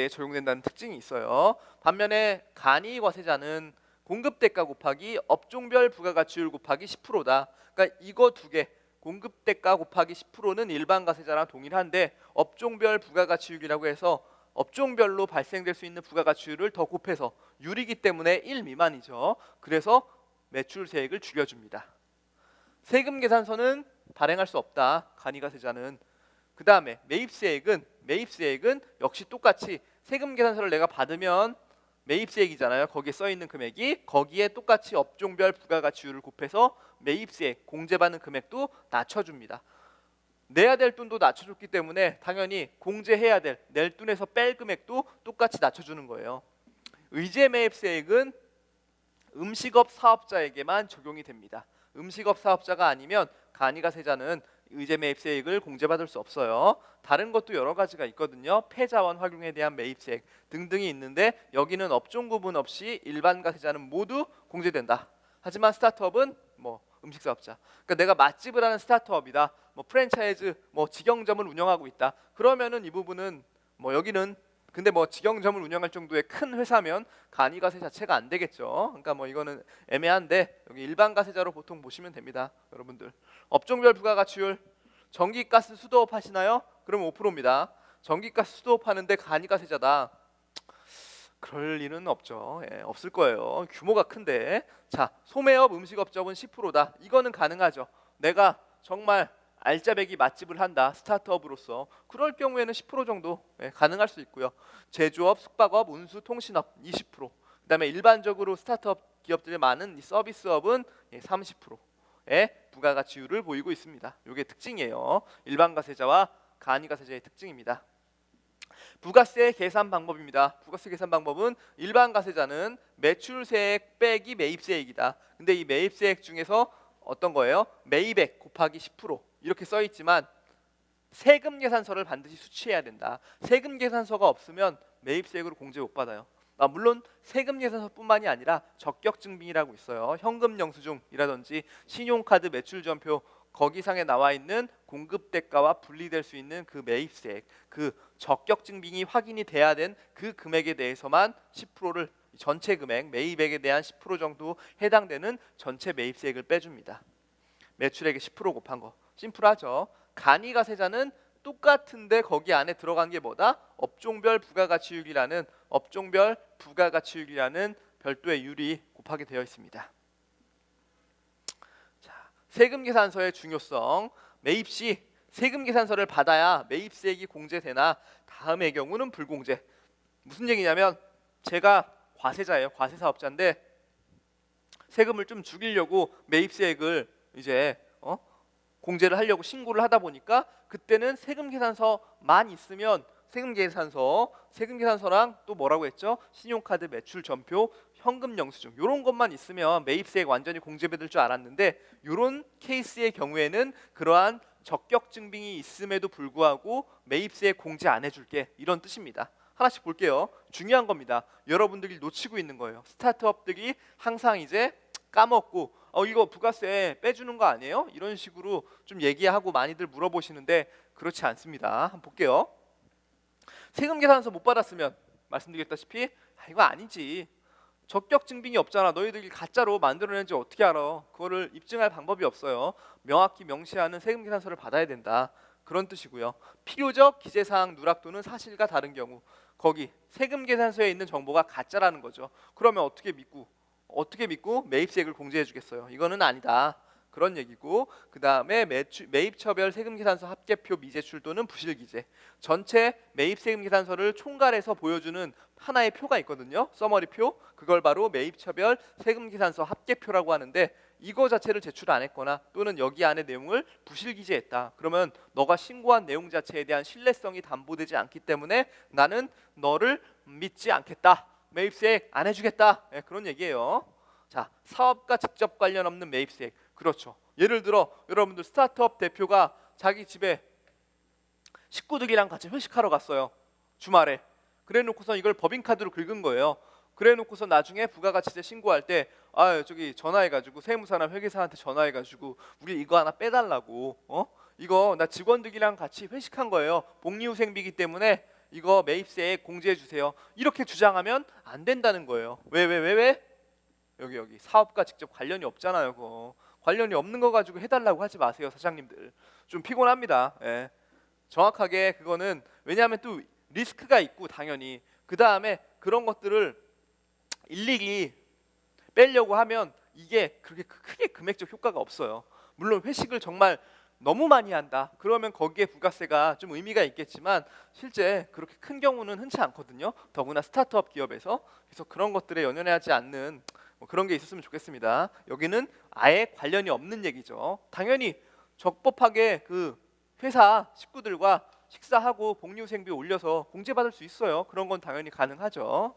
적용된다는 특징이 있어요. 반면에 간이 과세자는 공급대가 곱하기 업종별 부가가치율 곱하기 10%다. 그러니까 이거 두 개, 공급대가 곱하기 10%는 일반 과세자랑 동일한데 업종별 부가가치율이라고 해서 업종별로 발생될 수 있는 부가가치율을 더 곱해서 유리기 때문에 1 미만이죠. 그래서 매출세액을 줄여줍니다. 세금 계산서는 발행할 수 없다. 간이가세자는. 그 다음에 매입세액은 역시 똑같이 세금 계산서를 내가 받으면 매입세액이잖아요. 거기에 써 있는 금액이 거기에 똑같이 업종별 부가가치율을 곱해서 매입세액 공제받는 금액도 낮춰줍니다. 내야 될 돈도 낮춰줬기 때문에 당연히 공제해야 낼 돈에서 뺄 금액도 똑같이 낮춰주는 거예요. 의제매입세액은 음식업 사업자에게만 적용이 됩니다. 음식업 사업자가 아니면 간이가세자는 의제매입세액을 공제받을 수 없어요. 다른 것도 여러 가지가 있거든요. 폐자원 활용에 대한 매입세액 등등이 있는데 여기는 업종 구분 없이 일반 가세자는 모두 공제된다. 하지만 스타트업은 음식 사업자. 그러니까 내가 맛집을 하는 스타트업이다. 프랜차이즈 직영점을 운영하고 있다. 그러면은 이 부분은 여기는 근데 직영점을 운영할 정도의 큰 회사면 간이가세 자체가 안 되겠죠. 그러니까 이거는 애매한데 여기 일반 가세자로 보통 보시면 됩니다. 여러분들. 업종별 부가가치율 전기가스 수도업 하시나요? 그럼 5%입니다. 전기가스 수도업 하는데 간이가세자다. 그럴 리는 없죠. 없을 거예요. 규모가 큰데. 자, 소매업 음식업점은 10%다. 이거는 가능하죠. 내가 정말 알짜배기 맛집을 한다. 스타트업으로서. 그럴 경우에는 10% 정도 가능할 수 있고요. 제조업, 숙박업, 운수, 통신업 20%. 그다음에 일반적으로 스타트업 기업들이 많은 이 서비스업은 30%의 부가가치율을 보이고 있습니다. 이게 특징이에요. 일반 가세자와 간이가세자의 특징입니다. 부가세 계산 방법입니다. 부가세 계산 방법은 일반 가세자는 매출세액 빼기 매입세액이다. 근데 이 매입세액 중에서 어떤 거예요? 매입액 곱하기 10% 이렇게 써 있지만 세금 계산서를 반드시 수취해야 된다. 세금 계산서가 없으면 매입세액으로 공제 못 받아요. 물론 세금 계산서뿐만이 아니라 적격증빙이라고 있어요. 현금 영수증이라든지 신용카드 매출전표 거기상에 나와 있는 공급 대가와 분리될 수 있는 그 매입세액, 그 적격 증빙이 확인이 돼야 된 그 금액에 대해서만 10%를 전체 금액, 매입액에 대한 10% 정도 해당되는 전체 매입세액을 빼줍니다. 매출액의 10% 곱한 거. 심플하죠. 간이가세자는 똑같은데 거기 안에 들어간 게 뭐다? 업종별 부가가치율이라는 별도의 율이 곱하게 되어 있습니다. 세금 계산서의 중요성. 매입 시 세금 계산서를 받아야 매입세액이 공제되나 다음의 경우는 불공제. 무슨 얘기냐면 제가 과세자예요. 과세사업자인데 세금을 좀 죽이려고 매입세액을 이제 공제를 하려고 신고를 하다 보니까 그때는 세금 계산서만 있으면 세금 계산서랑 또 뭐라고 했죠? 신용카드 매출 전표, 현금 영수증 이런 것만 있으면 매입세액 완전히 공제받을 줄 알았는데 이런 케이스의 경우에는 그러한 적격 증빙이 있음에도 불구하고 매입세액 공제 안 해줄게 이런 뜻입니다. 하나씩 볼게요. 중요한 겁니다. 여러분들이 놓치고 있는 거예요. 스타트업들이 항상 이제 까먹고 이거 부가세 빼주는 거 아니에요? 이런 식으로 좀 얘기하고 많이들 물어보시는데 그렇지 않습니다. 한번 볼게요. 세금 계산서 못 받았으면 말씀드렸다시피 이거 아니지. 적격 증빙이 없잖아. 너희들이 가짜로 만들어낸지 어떻게 알아? 그거를 입증할 방법이 없어요. 명확히 명시하는 세금 계산서를 받아야 된다. 그런 뜻이고요. 필요적 기재사항 누락 또는 사실과 다른 경우 거기 세금 계산서에 있는 정보가 가짜라는 거죠. 그러면 어떻게 믿고 매입세액을 공제해 주겠어요? 이거는 아니다. 그런 얘기고 그 다음에 매입처별 세금계산서 합계표 미제출 또는 부실기재 전체 매입세금 계산서를 총괄해서 보여주는 하나의 표가 있거든요. 서머리표. 그걸 바로 매입처별 세금계산서 합계표라고 하는데 이거 자체를 제출 안 했거나 또는 여기 안에 내용을 부실기재했다. 그러면 너가 신고한 내용 자체에 대한 신뢰성이 담보되지 않기 때문에 나는 너를 믿지 않겠다. 매입세액 안 해주겠다. 그런 얘기예요. 자, 사업과 직접 관련 없는 매입세액. 그렇죠. 예를 들어 여러분들 스타트업 대표가 자기 집에 식구들이랑 같이 회식하러 갔어요. 주말에. 그래 놓고서 이걸 법인카드로 긁은 거예요. 그래 놓고서 나중에 부가가치세 신고할 때 저기 전화해가지고 세무사나 회계사한테 전화해가지고 우리 이거 하나 빼달라고 이거 나 직원들이랑 같이 회식한 거예요. 복리후생비기 때문에 이거 매입세액 공제해 주세요. 이렇게 주장하면 안 된다는 거예요. 왜? 여기 사업과 직접 관련이 없잖아요. 그거. 관련이 없는 거 가지고 해달라고 하지 마세요. 사장님들. 좀 피곤합니다. 정확하게 그거는 왜냐하면 또 리스크가 있고 당연히 그 다음에 그런 것들을 일일이 빼려고 하면 이게 그렇게 크게 금액적 효과가 없어요. 물론 회식을 정말 너무 많이 한다. 그러면 거기에 부가세가 좀 의미가 있겠지만 실제 그렇게 큰 경우는 흔치 않거든요. 더구나 스타트업 기업에서. 그래서 그런 것들에 연연하지 않는 뭐 그런 게 있었으면 좋겠습니다. 여기는 아예 관련이 없는 얘기죠. 당연히 적법하게 그 회사 식구들과 식사하고 복리후생비 올려서 공제받을 수 있어요. 그런 건 당연히 가능하죠.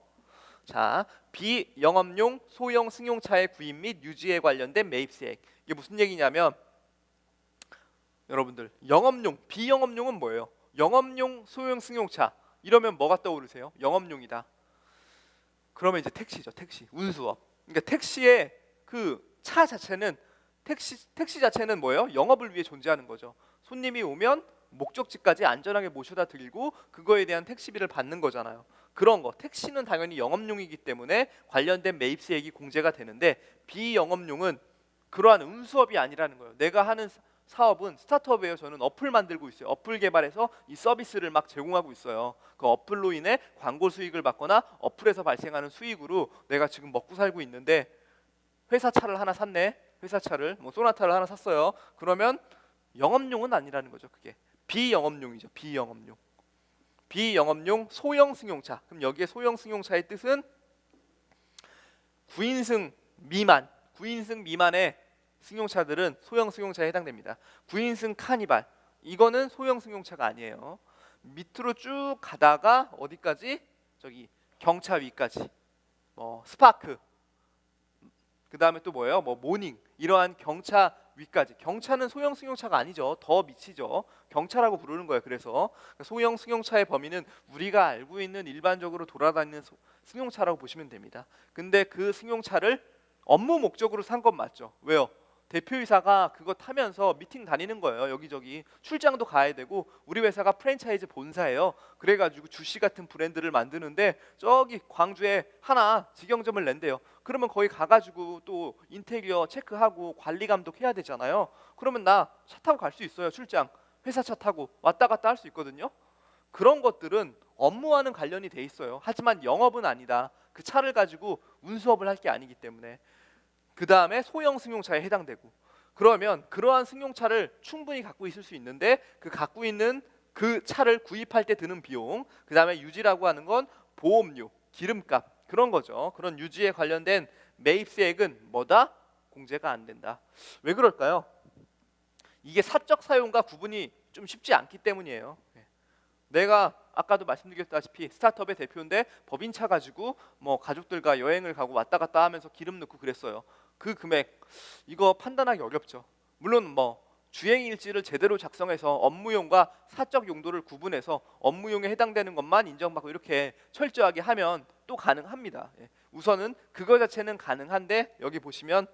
자, 비영업용 소형 승용차의 구입 및 유지에 관련된 매입세액. 이게 무슨 얘기냐면 여러분들 영업용, 비영업용은 뭐예요? 영업용 소형 승용차 이러면 뭐가 떠오르세요? 영업용이다. 그러면 이제 택시죠. 택시, 운수업. 그러니까 택시의 그 차 자체는 택시 자체는 뭐예요? 영업을 위해 존재하는 거죠. 손님이 오면 목적지까지 안전하게 모셔다 드리고 그거에 대한 택시비를 받는 거잖아요. 그런 거. 택시는 당연히 영업용이기 때문에 관련된 매입세액이 공제가 되는데 비영업용은 그러한 운수업이 아니라는 거예요. 내가 하는 사업은 스타트업이에요. 저는 어플 만들고 있어요. 어플 개발해서 이 서비스를 막 제공하고 있어요. 그 어플로 인해 광고 수익을 받거나 어플에서 발생하는 수익으로 내가 지금 먹고 살고 있는데 회사 차를 하나 샀네. 회사 차를 뭐 소나타를 하나 샀어요. 그러면 영업용은 아니라는 거죠. 그게 비영업용이죠. 비영업용. 비영업용 소형 승용차. 그럼 여기에 소형 승용차의 뜻은 9인승 미만, 9인승 미만의 승용차들은 소형 승용차에 해당됩니다. 9인승 카니발 이거는 소형 승용차가 아니에요. 밑으로 쭉 가다가 어디까지? 저기 경차 위까지. 뭐 스파크. 그다음에 또 뭐예요? 뭐 모닝. 이러한 경차 위까지. 경차는 소형 승용차가 아니죠. 더 미치죠. 경차라고 부르는 거예요. 그래서 소형 승용차의 범위는 우리가 알고 있는 일반적으로 돌아다니는 승용차라고 보시면 됩니다. 근데 그 승용차를 업무 목적으로 산 건 맞죠. 왜요? 대표이사가 그거 타면서 미팅 다니는 거예요. 여기저기 출장도 가야 되고 우리 회사가 프랜차이즈 본사예요. 그래가지고 주시 같은 브랜드를 만드는데 저기 광주에 하나 직영점을 낸대요. 그러면 거기 가가지고 또 인테리어 체크하고 관리 감독해야 되잖아요. 그러면 나 차 타고 갈 수 있어요. 출장 회사 차 타고 왔다 갔다 할 수 있거든요. 그런 것들은 업무와는 관련이 돼 있어요. 하지만 영업은 아니다. 그 차를 가지고 운수업을 할 게 아니기 때문에. 그 다음에 소형 승용차에 해당되고 그러면 그러한 승용차를 충분히 갖고 있을 수 있는데 그 갖고 있는 그 차를 구입할 때 드는 비용 그 다음에 유지라고 하는 건 보험료, 기름값 그런 거죠. 그런 유지에 관련된 매입세액은 뭐다? 공제가 안 된다. 왜 그럴까요? 이게 사적 사용과 구분이 좀 쉽지 않기 때문이에요. 내가 아까도 말씀드렸다시피 스타트업의 대표인데 법인차 가지고 뭐 가족들과 여행을 가고 왔다 갔다 하면서 기름 넣고 그랬어요. 그 금액 이거 판단하기 어렵죠. 물론 뭐 주행 일지를 제대로 작성해서 업무용과 사적 용도를 구분해서 업무용에 해당되는 것만 인정받고 이렇게 철저하게 하면 또 가능합니다. 우선은 그거 자체는 가능한데 여기 보시면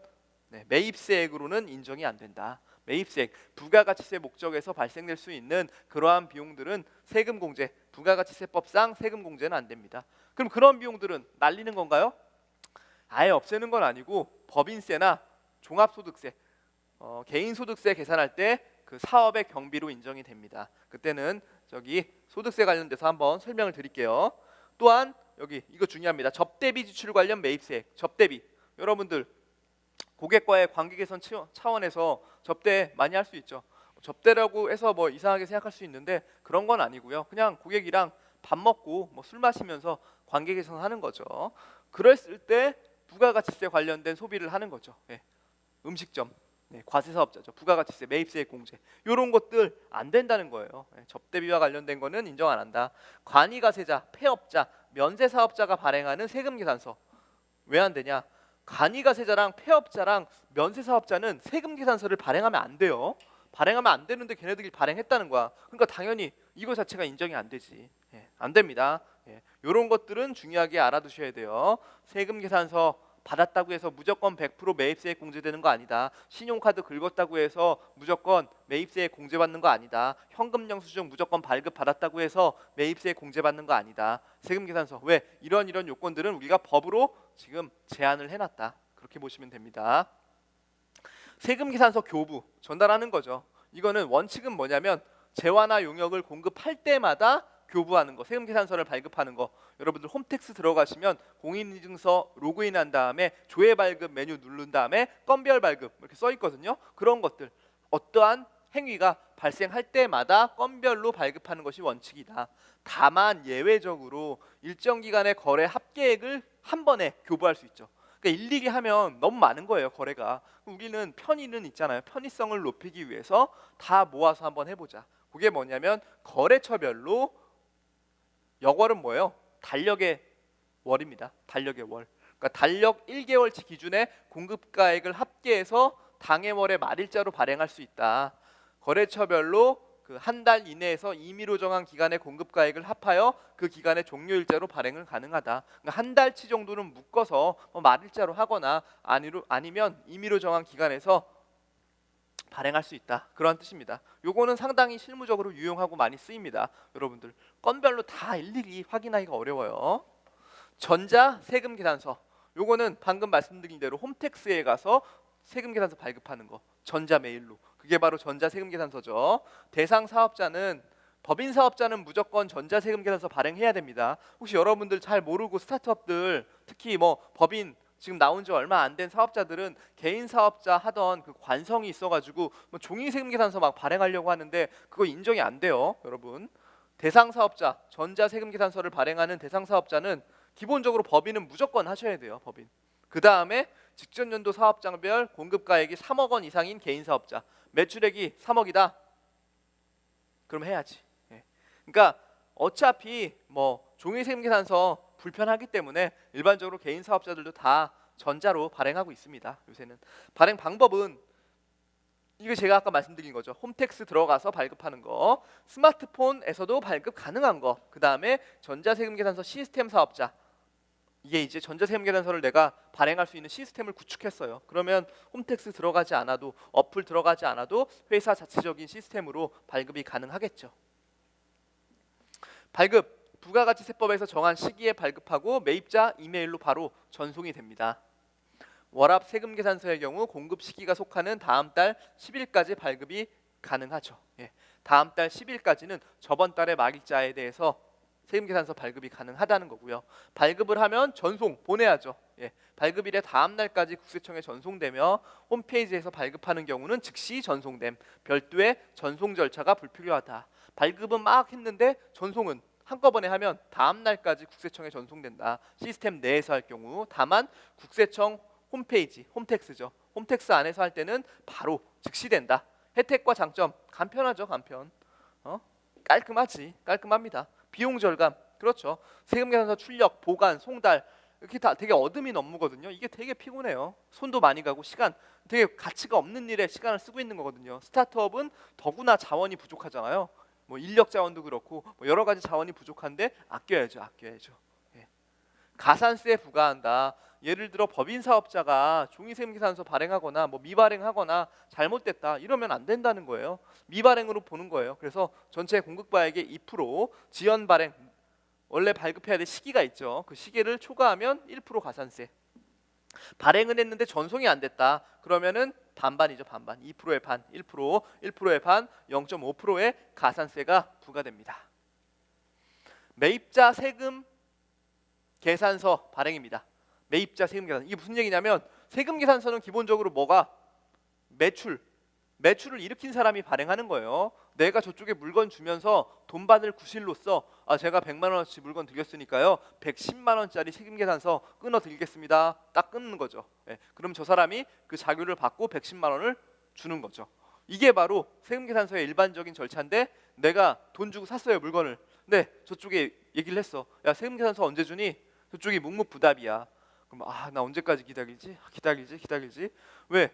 매입세액으로는 인정이 안 된다. 매입세액, 부가가치세 목적에서 발생될 수 있는 그러한 비용들은 세금 공제, 부가가치세법상 세금 공제는 안 됩니다. 그럼 그런 비용들은 날리는 건가요? 아예 없애는 건 아니고 법인세나 종합소득세, 개인소득세 계산할 때 그 사업의 경비로 인정이 됩니다. 그때는 저기 소득세 관련돼서 한번 설명을 드릴게요. 또한 여기 이거 중요합니다. 접대비 지출 관련 매입세액, 접대비. 여러분들 고객과의 관계 개선 차원에서 접대 많이 할 수 있죠. 접대라고 해서 뭐 이상하게 생각할 수 있는데 그런 건 아니고요. 그냥 고객이랑 밥 먹고 뭐 술 마시면서 관계 개선하는 거죠. 그랬을 때 부가가치세 관련된 소비를 하는 거죠. 음식점, 과세사업자죠. 부가가치세, 매입세액 공제 이런 것들 안 된다는 거예요. 접대비와 관련된 거는 인정 안 한다. 관이가세자, 폐업자, 면세사업자가 발행하는 세금계산서 왜 안 되냐? 간이가세자랑 폐업자랑 면세사업자는 세금계산서를 발행하면 안 돼요. 발행하면 안 되는데 걔네들이 발행했다는 거야. 그러니까 당연히 이거 자체가 인정이 안 되지. 안 됩니다. 이런 것들은 중요하게 알아두셔야 돼요. 세금계산서 받았다고 해서 무조건 100% 매입세액 공제되는 거 아니다. 신용카드 긁었다고 해서 무조건 매입세액 공제받는 거 아니다. 현금 영수증 무조건 발급 받았다고 해서 매입세액 공제받는 거 아니다. 세금계산서 왜? 이런 요건들은 우리가 법으로 지금 제한을 해놨다. 그렇게 보시면 됩니다. 세금계산서 교부 전달하는 거죠. 이거는 원칙은 뭐냐면 재화나 용역을 공급할 때마다 교부하는 거, 세금계산서를 발급하는 거. 여러분들 홈택스 들어가시면 공인인증서 로그인한 다음에 조회 발급 메뉴 누른 다음에 건별 발급 이렇게 써 있거든요. 그런 것들 어떠한 행위가 발생할 때마다 건별로 발급하는 것이 원칙이다. 다만 예외적으로 일정 기간의 거래 합계액을 한 번에 교부할 수 있죠. 그러니까 일일이 하면 너무 많은 거예요, 거래가. 우리는 편의는 있잖아요. 편의성을 높이기 위해서 다 모아서 한번 해보자. 그게 뭐냐면 거래처별로 역월은 뭐예요? 달력의 월입니다. 달력의 월. 그러니까 달력 1개월치 기준의 공급가액을 합계해서 당해 월의 말일자로 발행할 수 있다. 거래처별로 그 한 달 이내에서 임의로 정한 기간의 공급가액을 합하여 그 기간의 종료일자로 발행을 가능하다. 그러니까 한 달치 정도는 묶어서 말일자로 하거나 아니면 임의로 정한 기간에서 발행할 수 있다. 그런 뜻입니다. 요거는 상당히 실무적으로 유용하고 많이 쓰입니다. 여러분들 건별로 다 일일이 확인하기가 어려워요. 전자 세금 계산서. 요거는 방금 말씀드린 대로 홈택스에 가서 세금 계산서 발급하는 거. 전자 메일로. 그게 바로 전자 세금 계산서죠. 대상 사업자는 법인 사업자는 무조건 전자 세금 계산서 발행해야 됩니다. 혹시 여러분들 잘 모르고 스타트업들 특히 뭐 법인 지금 나온 지 얼마 안 된 사업자들은 개인 사업자 하던 그 관성이 있어가지고 뭐 종이 세금 계산서 막 발행하려고 하는데 그거 인정이 안 돼요, 여러분. 대상 사업자 전자 세금 계산서를 발행하는 대상 사업자는 기본적으로 법인은 무조건 하셔야 돼요, 법인. 그 다음에 직전 연도 사업장별 공급가액이 3억 원 이상인 개인 사업자, 매출액이 3억이다. 그럼 해야지. 예. 그러니까 어차피 뭐 종이 세금 계산서 불편하기 때문에 일반적으로 개인 사업자들도 다 전자로 발행하고 있습니다. 요새는 발행 방법은 이거 제가 아까 말씀드린 거죠. 홈택스 들어가서 발급하는 거, 스마트폰에서도 발급 가능한 거, 그 다음에 전자세금 계산서 시스템 사업자. 이게 이제 전자세금 계산서를 내가 발행할 수 있는 시스템을 구축했어요. 그러면 홈택스 들어가지 않아도, 어플 들어가지 않아도 회사 자체적인 시스템으로 발급이 가능하겠죠. 발급 부가가치세법에서 정한 시기에 발급하고 매입자 이메일로 바로 전송이 됩니다. 월합 세금 계산서의 경우 공급 시기가 속하는 다음 달 10일까지 발급이 가능하죠. 예. 다음 달 10일까지는 저번 달의 말일자에 대해서 세금 계산서 발급이 가능하다는 거고요. 발급을 하면 전송 보내야죠. 예. 발급일의 다음 날까지 국세청에 전송되며 홈페이지에서 발급하는 경우는 즉시 전송됨. 별도의 전송 절차가 불필요하다. 발급은 막 했는데 전송은 한꺼번에 하면 다음 날까지 국세청에 전송된다. 시스템 내에서 할 경우. 다만 국세청 홈페이지, 홈택스죠. 홈택스 안에서 할 때는 바로 즉시 된다. 혜택과 장점 간편하죠, 간편. 깔끔합니다. 비용 절감, 그렇죠. 세금 계산서 출력, 보관, 송달 이렇게 다 되게 어드민 업무거든요. 이게 되게 피곤해요. 손도 많이 가고 시간, 되게 가치가 없는 일에 시간을 쓰고 있는 거거든요. 스타트업은 더구나 자원이 부족하잖아요. 뭐 인력 자원도 그렇고 뭐 여러 가지 자원이 부족한데 아껴야죠. 예. 가산세 부과한다. 예를 들어 법인 사업자가 종이세금 계산서 발행하거나 뭐 미발행하거나 잘못됐다 이러면 안 된다는 거예요. 미발행으로 보는 거예요. 그래서 전체 공급가액의 2% 지연 발행, 원래 발급해야 될 시기가 있죠. 그 시기를 초과하면 1% 가산세. 발행은 했는데 전송이 안 됐다. 그러면은 반반이죠, 반반. 2%의 반, 1%의 반, 0.5%의 가산세가 부과됩니다. 매입자 세금 계산서 발행입니다. 매입자 세금 계산. 이게 무슨 얘기냐면 세금 계산서는 기본적으로 뭐가 매출을 일으킨 사람이 발행하는 거예요. 내가 저쪽에 물건 주면서 돈 받을 구실로서 제가 100만 원어치 물건 드렸으니까요 110만 원짜리 세금 계산서 끊어 드리겠습니다. 딱 끊는 거죠. 예. 그럼 저 사람이 그 자료를 받고 110만 원을 주는 거죠. 이게 바로 세금 계산서의 일반적인 절차인데 내가 돈 주고 샀어요, 물건을. 근데 저쪽에 얘기를 했어. 야, 세금 계산서 언제 주니? 저쪽이 묵묵부답이야. 그럼 나 언제까지 기다리지? 기다리지. 왜?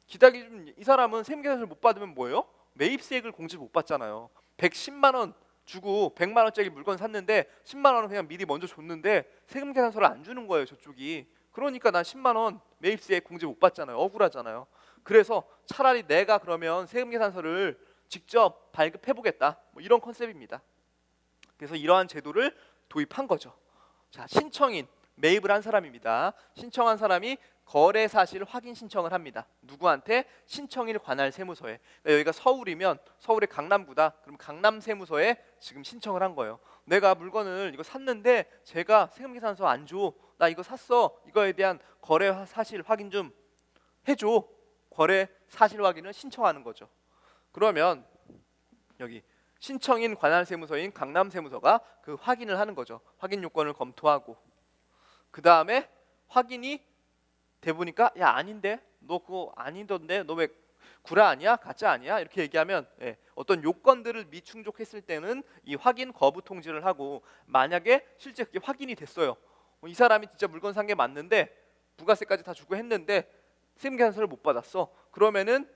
기다리면 이 사람은 세금 계산서를 못 받으면 뭐예요? 매입세액을 공제를 못 받잖아요. 110만 원 주고 100만 원짜리 물건 샀는데 10만 원은 그냥 미리 먼저 줬는데 세금 계산서를 안 주는 거예요, 저쪽이. 그러니까 난 10만 원 매입세액 공제 못 받잖아요. 억울하잖아요. 그래서 차라리 내가 그러면 세금 계산서를 직접 발급해 보겠다. 뭐 이런 컨셉입니다. 그래서 이러한 제도를 도입한 거죠. 자, 신청인, 매입을 한 사람입니다. 신청한 사람이 거래 사실 확인 신청을 합니다. 누구한테? 신청일 관할 세무서에. 그러니까 여기가 서울이면 서울의 강남구다. 그럼 강남 세무서에 지금 신청을 한 거예요. 내가 물건을 이거 샀는데 제가 세금계산서 안 줘. 나 이거 샀어. 이거에 대한 거래 사실 확인 좀 해줘. 거래 사실 확인을 신청하는 거죠. 그러면 여기 신청인 관할세무서인 강남세무서가 그 확인을 하는 거죠. 확인 요건을 검토하고 그 다음에 확인이 돼 보니까 야 아닌데 너 그거 아니던데 너 왜 구라 아니야 가짜 아니야 이렇게 얘기하면 어떤 요건들을 미충족했을 때는 이 확인 거부 통지를 하고 만약에 실제 그게 확인이 됐어요. 이 사람이 진짜 물건 산 게 맞는데 부가세까지 다 주고 했는데 세무계산서를 못 받았어. 그러면은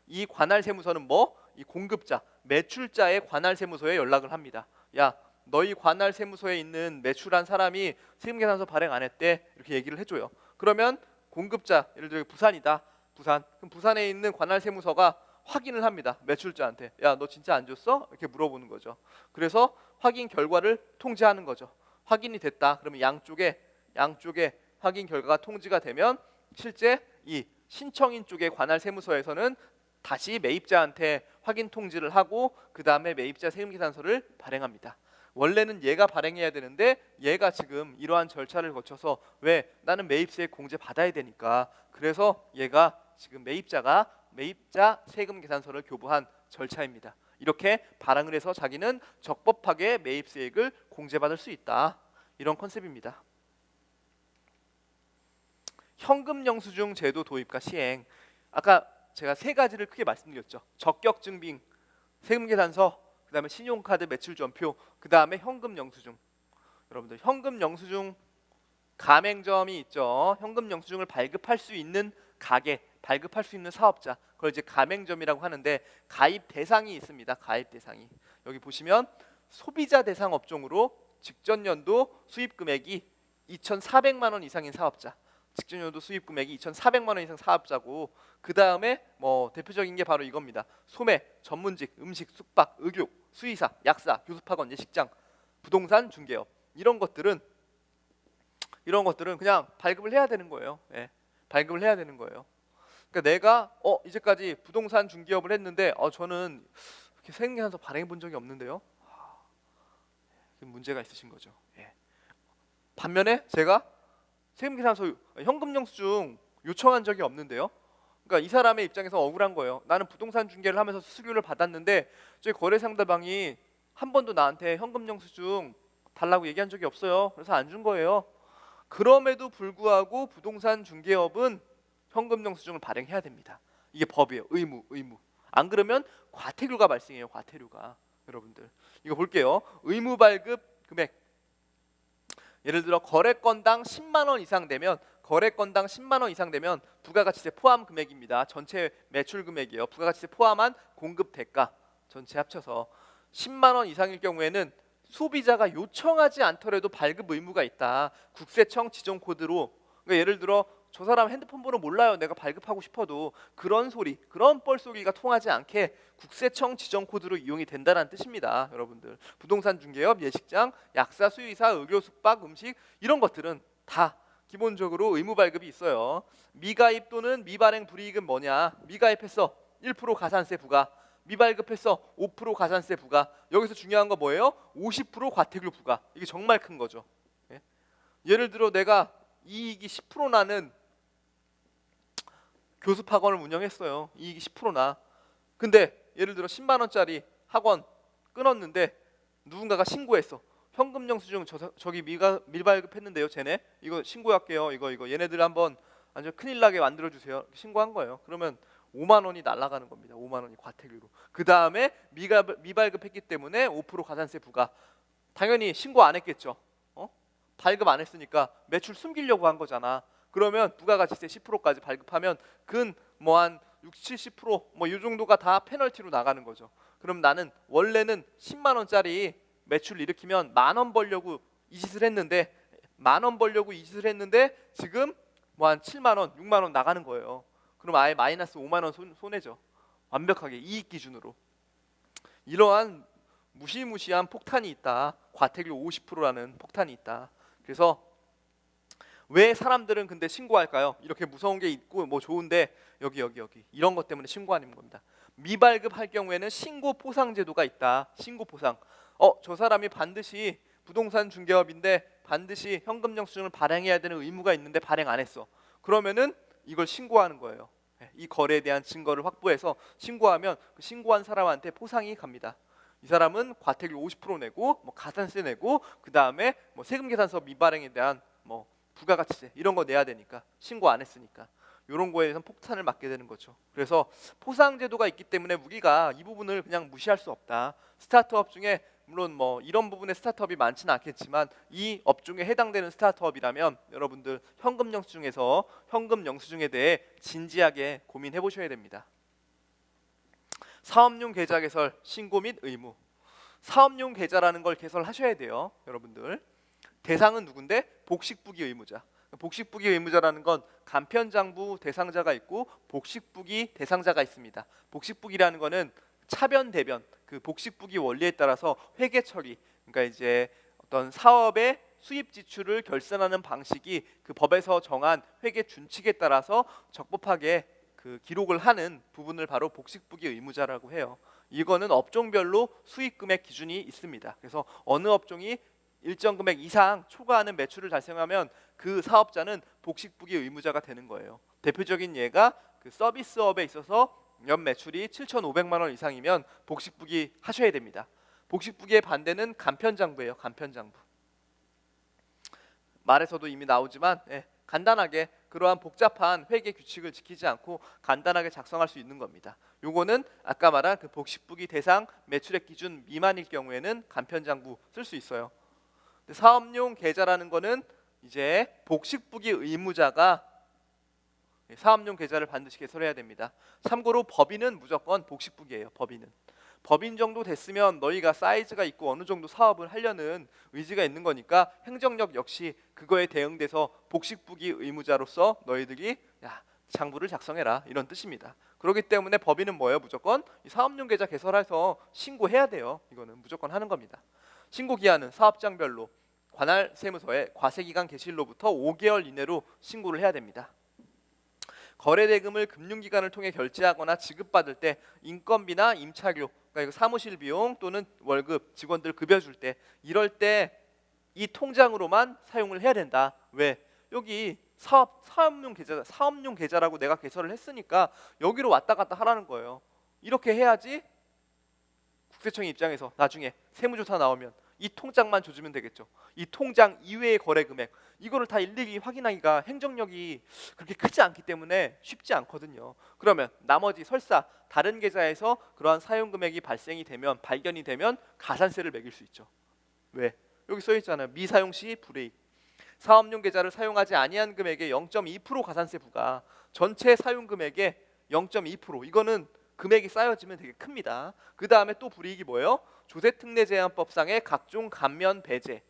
이 관할세무서는 이 공급자 매출자의 관할세무서에 연락을 합니다. 야 너희 관할세무서에 있는 매출한 사람이 세무계산서 발행 안 했대 이렇게 얘기를 해줘요. 그러면 공급자 예를 들어 부산이다. 부산. 그럼 부산에 있는 관할세무서가 확인을 합니다. 매출자한테. 야, 너 진짜 안 줬어? 이렇게 물어보는 거죠. 그래서 확인 결과를 통지하는 거죠. 확인이 됐다. 그러면 양쪽에 확인 결과가 통지가 되면 실제 이 신청인 쪽의 관할세무서에서는 다시 매입자한테 확인 통지를 하고 그 다음에 매입자 세금계산서를 발행합니다. 원래는 얘가 발행해야 되는데 얘가 지금 이러한 절차를 거쳐서 왜 나는 매입세 공제 받아야 되니까 그래서 얘가 지금 매입자 세금계산서를 교부한 절차입니다. 이렇게 발행을 해서 자기는 적법하게 매입세액을 공제받을 수 있다. 이런 컨셉입니다. 현금영수증 제도 도입과 시행. 아까 제가 세 가지를 크게 말씀드렸죠. 적격증빙, 세금계산서, 그 다음에 신용카드 매출전표, 그 다음에 현금영수증. 여러분들 현금영수증 가맹점이 있죠. 현금영수증을 발급할 수 있는 가게, 발급할 수 있는 사업자, 그걸 이제 가맹점이라고 하는데 가입 대상이 있습니다. 가입 대상이 여기 보시면 소비자 대상 업종으로 직전 연도 수입 금액이 2,400만 원 이상인 사업자, 직전 연도 수입 금액이 2,400만 원 이상 사업자고 그 다음에 대표적인 게 바로 이겁니다. 소매, 전문직, 음식, 숙박, 의료, 수의사, 약사, 교습학원, 예식장, 부동산 중개업 이런 것들은 그냥 발급을 해야 되는 거예요. 발급을 해야 되는 거예요. 그러니까 내가 이제까지 부동산 중개업을 했는데 저는 이렇게 세금계산서 발행해 본 적이 없는데요. 문제가 있으신 거죠. 반면에 제가 세금계산서 현금영수증 요청한 적이 없는데요. 그러니까 이 사람의 입장에서 억울한 거예요. 나는 부동산 중개를 하면서 수수료를 받았는데 저희 거래 상대방이 한 번도 나한테 현금영수증 달라고 얘기한 적이 없어요. 그래서 안 준 거예요. 그럼에도 불구하고 부동산 중개업은 현금영수증을 발행해야 됩니다. 이게 법이에요. 의무. 안 그러면 과태료가 발생해요. 과태료가. 여러분들 이거 볼게요. 의무 발급 금액. 예를 들어 거래건당 10만 원 이상 되면 부가가치세 포함 금액입니다. 전체 매출 금액이에요. 부가가치세 포함한 공급 대가 전체 합쳐서 10만 원 이상일 경우에는 소비자가 요청하지 않더라도 발급 의무가 있다. 국세청 지정 코드로. 그러니까 예를 들어 저 사람 핸드폰 번호 몰라요. 내가 발급하고 싶어도 그런 뻘소리가 통하지 않게 국세청 지정 코드로 이용이 된다는 뜻입니다. 여러분들 부동산 중개업, 예식장, 약사, 수의사, 의료, 숙박, 음식 이런 것들은 다 기본적으로 의무 발급이 있어요. 미가입 또는 미발행 불이익은 뭐냐? 미가입했어 1% 가산세 부과, 미발급했어 5% 가산세 부과. 여기서 중요한 거 뭐예요? 50% 과태료 부과. 이게 정말 큰 거죠. 예를 들어 내가 이익이 10% 나는 교습학원을 운영했어요. 이익이 10% 나. 근데 예를 들어 10만 원짜리 학원 끊었는데 누군가가 신고했어. 현금영수증 저기 밀발급했는데요. 쟤네 이거 신고할게요. 이거 얘네들 한번 완전 큰일 나게 만들어 주세요. 신고한 거예요. 그러면 5만 원이 날아가는 겁니다. 5만 원이 과태료로. 그 다음에 미발급했기 때문에 5% 가산세 부과. 당연히 신고 안 했겠죠. 발급 안 했으니까 매출 숨기려고 한 거잖아. 그러면 부가가치세 10%까지 발급하면 근 한 60, 70%이 정도가 다 페널티로 나가는 거죠. 그럼 나는 원래는 10만 원짜리 매출 일으키면 10,000원 벌려고 이 짓을 했는데 지금 한 7만 원, 6만 원 나가는 거예요. 그럼 아예 마이너스 5만 원 손해죠. 완벽하게 이익 기준으로. 이러한 무시무시한 폭탄이 있다. 과태료 50%라는 폭탄이 있다. 그래서 왜 사람들은 근데 신고할까요? 이렇게 무서운 게 있고 좋은데 여기 이런 것 때문에 신고하는 겁니다. 미발급할 경우에는 신고 포상 제도가 있다. 신고 포상. 저 사람이 반드시 부동산 중개업인데 반드시 현금영수증을 발행해야 되는 의무가 있는데 발행 안 했어. 그러면은 이걸 신고하는 거예요. 이 거래에 대한 증거를 확보해서 신고하면 그 신고한 사람한테 포상이 갑니다. 이 사람은 과태료 50% 내고 뭐 가산세 내고 그 다음에 뭐 세금 계산서 미발행에 대한 뭐 부가가치세 이런 거 내야 되니까 신고 안 했으니까 이런 거에 대해서 폭탄을 맞게 되는 거죠. 그래서 포상 제도가 있기 때문에 우리가 이 부분을 그냥 무시할 수 없다. 스타트업 중에 물론 뭐 이런 부분의 스타트업이 많지는 않겠지만 이 업종에 해당되는 스타트업이라면 여러분들 현금 영수증에서 현금 영수증에 대해 진지하게 고민해 보셔야 됩니다. 사업용 계좌 개설 신고 및 의무. 사업용 계좌라는 걸 개설하셔야 돼요, 여러분들. 대상은 누군데? 복식부기 의무자. 복식부기 의무자라는 건 간편장부 대상자가 있고 복식부기 대상자가 있습니다. 복식부기라는 거는 차변 대변 그 복식부기 원리에 따라서 회계 처리, 그러니까 이제 어떤 사업의 수입 지출을 결산하는 방식이 그 법에서 정한 회계 준칙에 따라서 적법하게 그 기록을 하는 부분을 바로 복식부기 의무자라고 해요. 이거는 업종별로 수익 금액 기준이 있습니다. 그래서 어느 업종이 일정 금액 이상 초과하는 매출을 달성하면 그 사업자는 복식부기 의무자가 되는 거예요. 대표적인 예가 그 서비스업에 있어서 연 매출이 7,500만 원 이상이면 복식부기 하셔야 됩니다. 복식부기의 반대는 간편장부예요. 간편장부. 말에서도 이미 나오지만 간단하게 그러한 복잡한 회계 규칙을 지키지 않고 간단하게 작성할 수 있는 겁니다. 요거는 아까 말한 그 복식부기 대상 매출액 기준 미만일 경우에는 간편장부 쓸 수 있어요. 사업용 계좌라는 거는 이제 복식부기 의무자가 사업용 계좌를 반드시 개설해야 됩니다. 참고로 법인은 무조건 복식부기예요. 법인 정도 됐으면 너희가 사이즈가 있고 어느 정도 사업을 하려는 의지가 있는 거니까 행정력 역시 그거에 대응돼서 복식부기 의무자로서 너희들이 장부를 작성해라 이런 뜻입니다. 그렇기 때문에 법인은 뭐예요? 무조건 이 사업용 계좌 개설해서 신고해야 돼요. 이거는 무조건 하는 겁니다. 신고 기한은 사업장별로 관할 세무서에 과세기간 개시일로부터 5개월 이내로 신고를 해야 됩니다. 거래대금을 금융기관을 통해 결제하거나 지급받을 때 인건비나 임차료, 그러니까 이거 사무실 비용 또는 월급, 직원들 급여 줄 때 이럴 때 이 통장으로만 사용을 해야 된다. 왜? 여기 사업용 계좌라고 내가 개설을 했으니까 여기로 왔다 갔다 하라는 거예요. 이렇게 해야지 국세청 입장에서 나중에 세무조사 나오면 이 통장만 조지면 되겠죠. 이 통장 이외의 거래 금액 이거를 다 일일이 확인하기가 행정력이 그렇게 크지 않기 때문에 쉽지 않거든요. 그러면 나머지 설사 다른 계좌에서 그러한 사용 금액이 발견이 되면 가산세를 매길 수 있죠. 왜? 여기 써 있잖아요. 미사용 시 불이익. 사업용 계좌를 사용하지 아니한 금액의 0.2% 가산세 부과. 전체 사용 금액의 0.2%. 이거는 금액이 쌓여지면 되게 큽니다. 그 다음에 또 불이익이 뭐예요? 조세특례제한법상의 각종 감면 배제,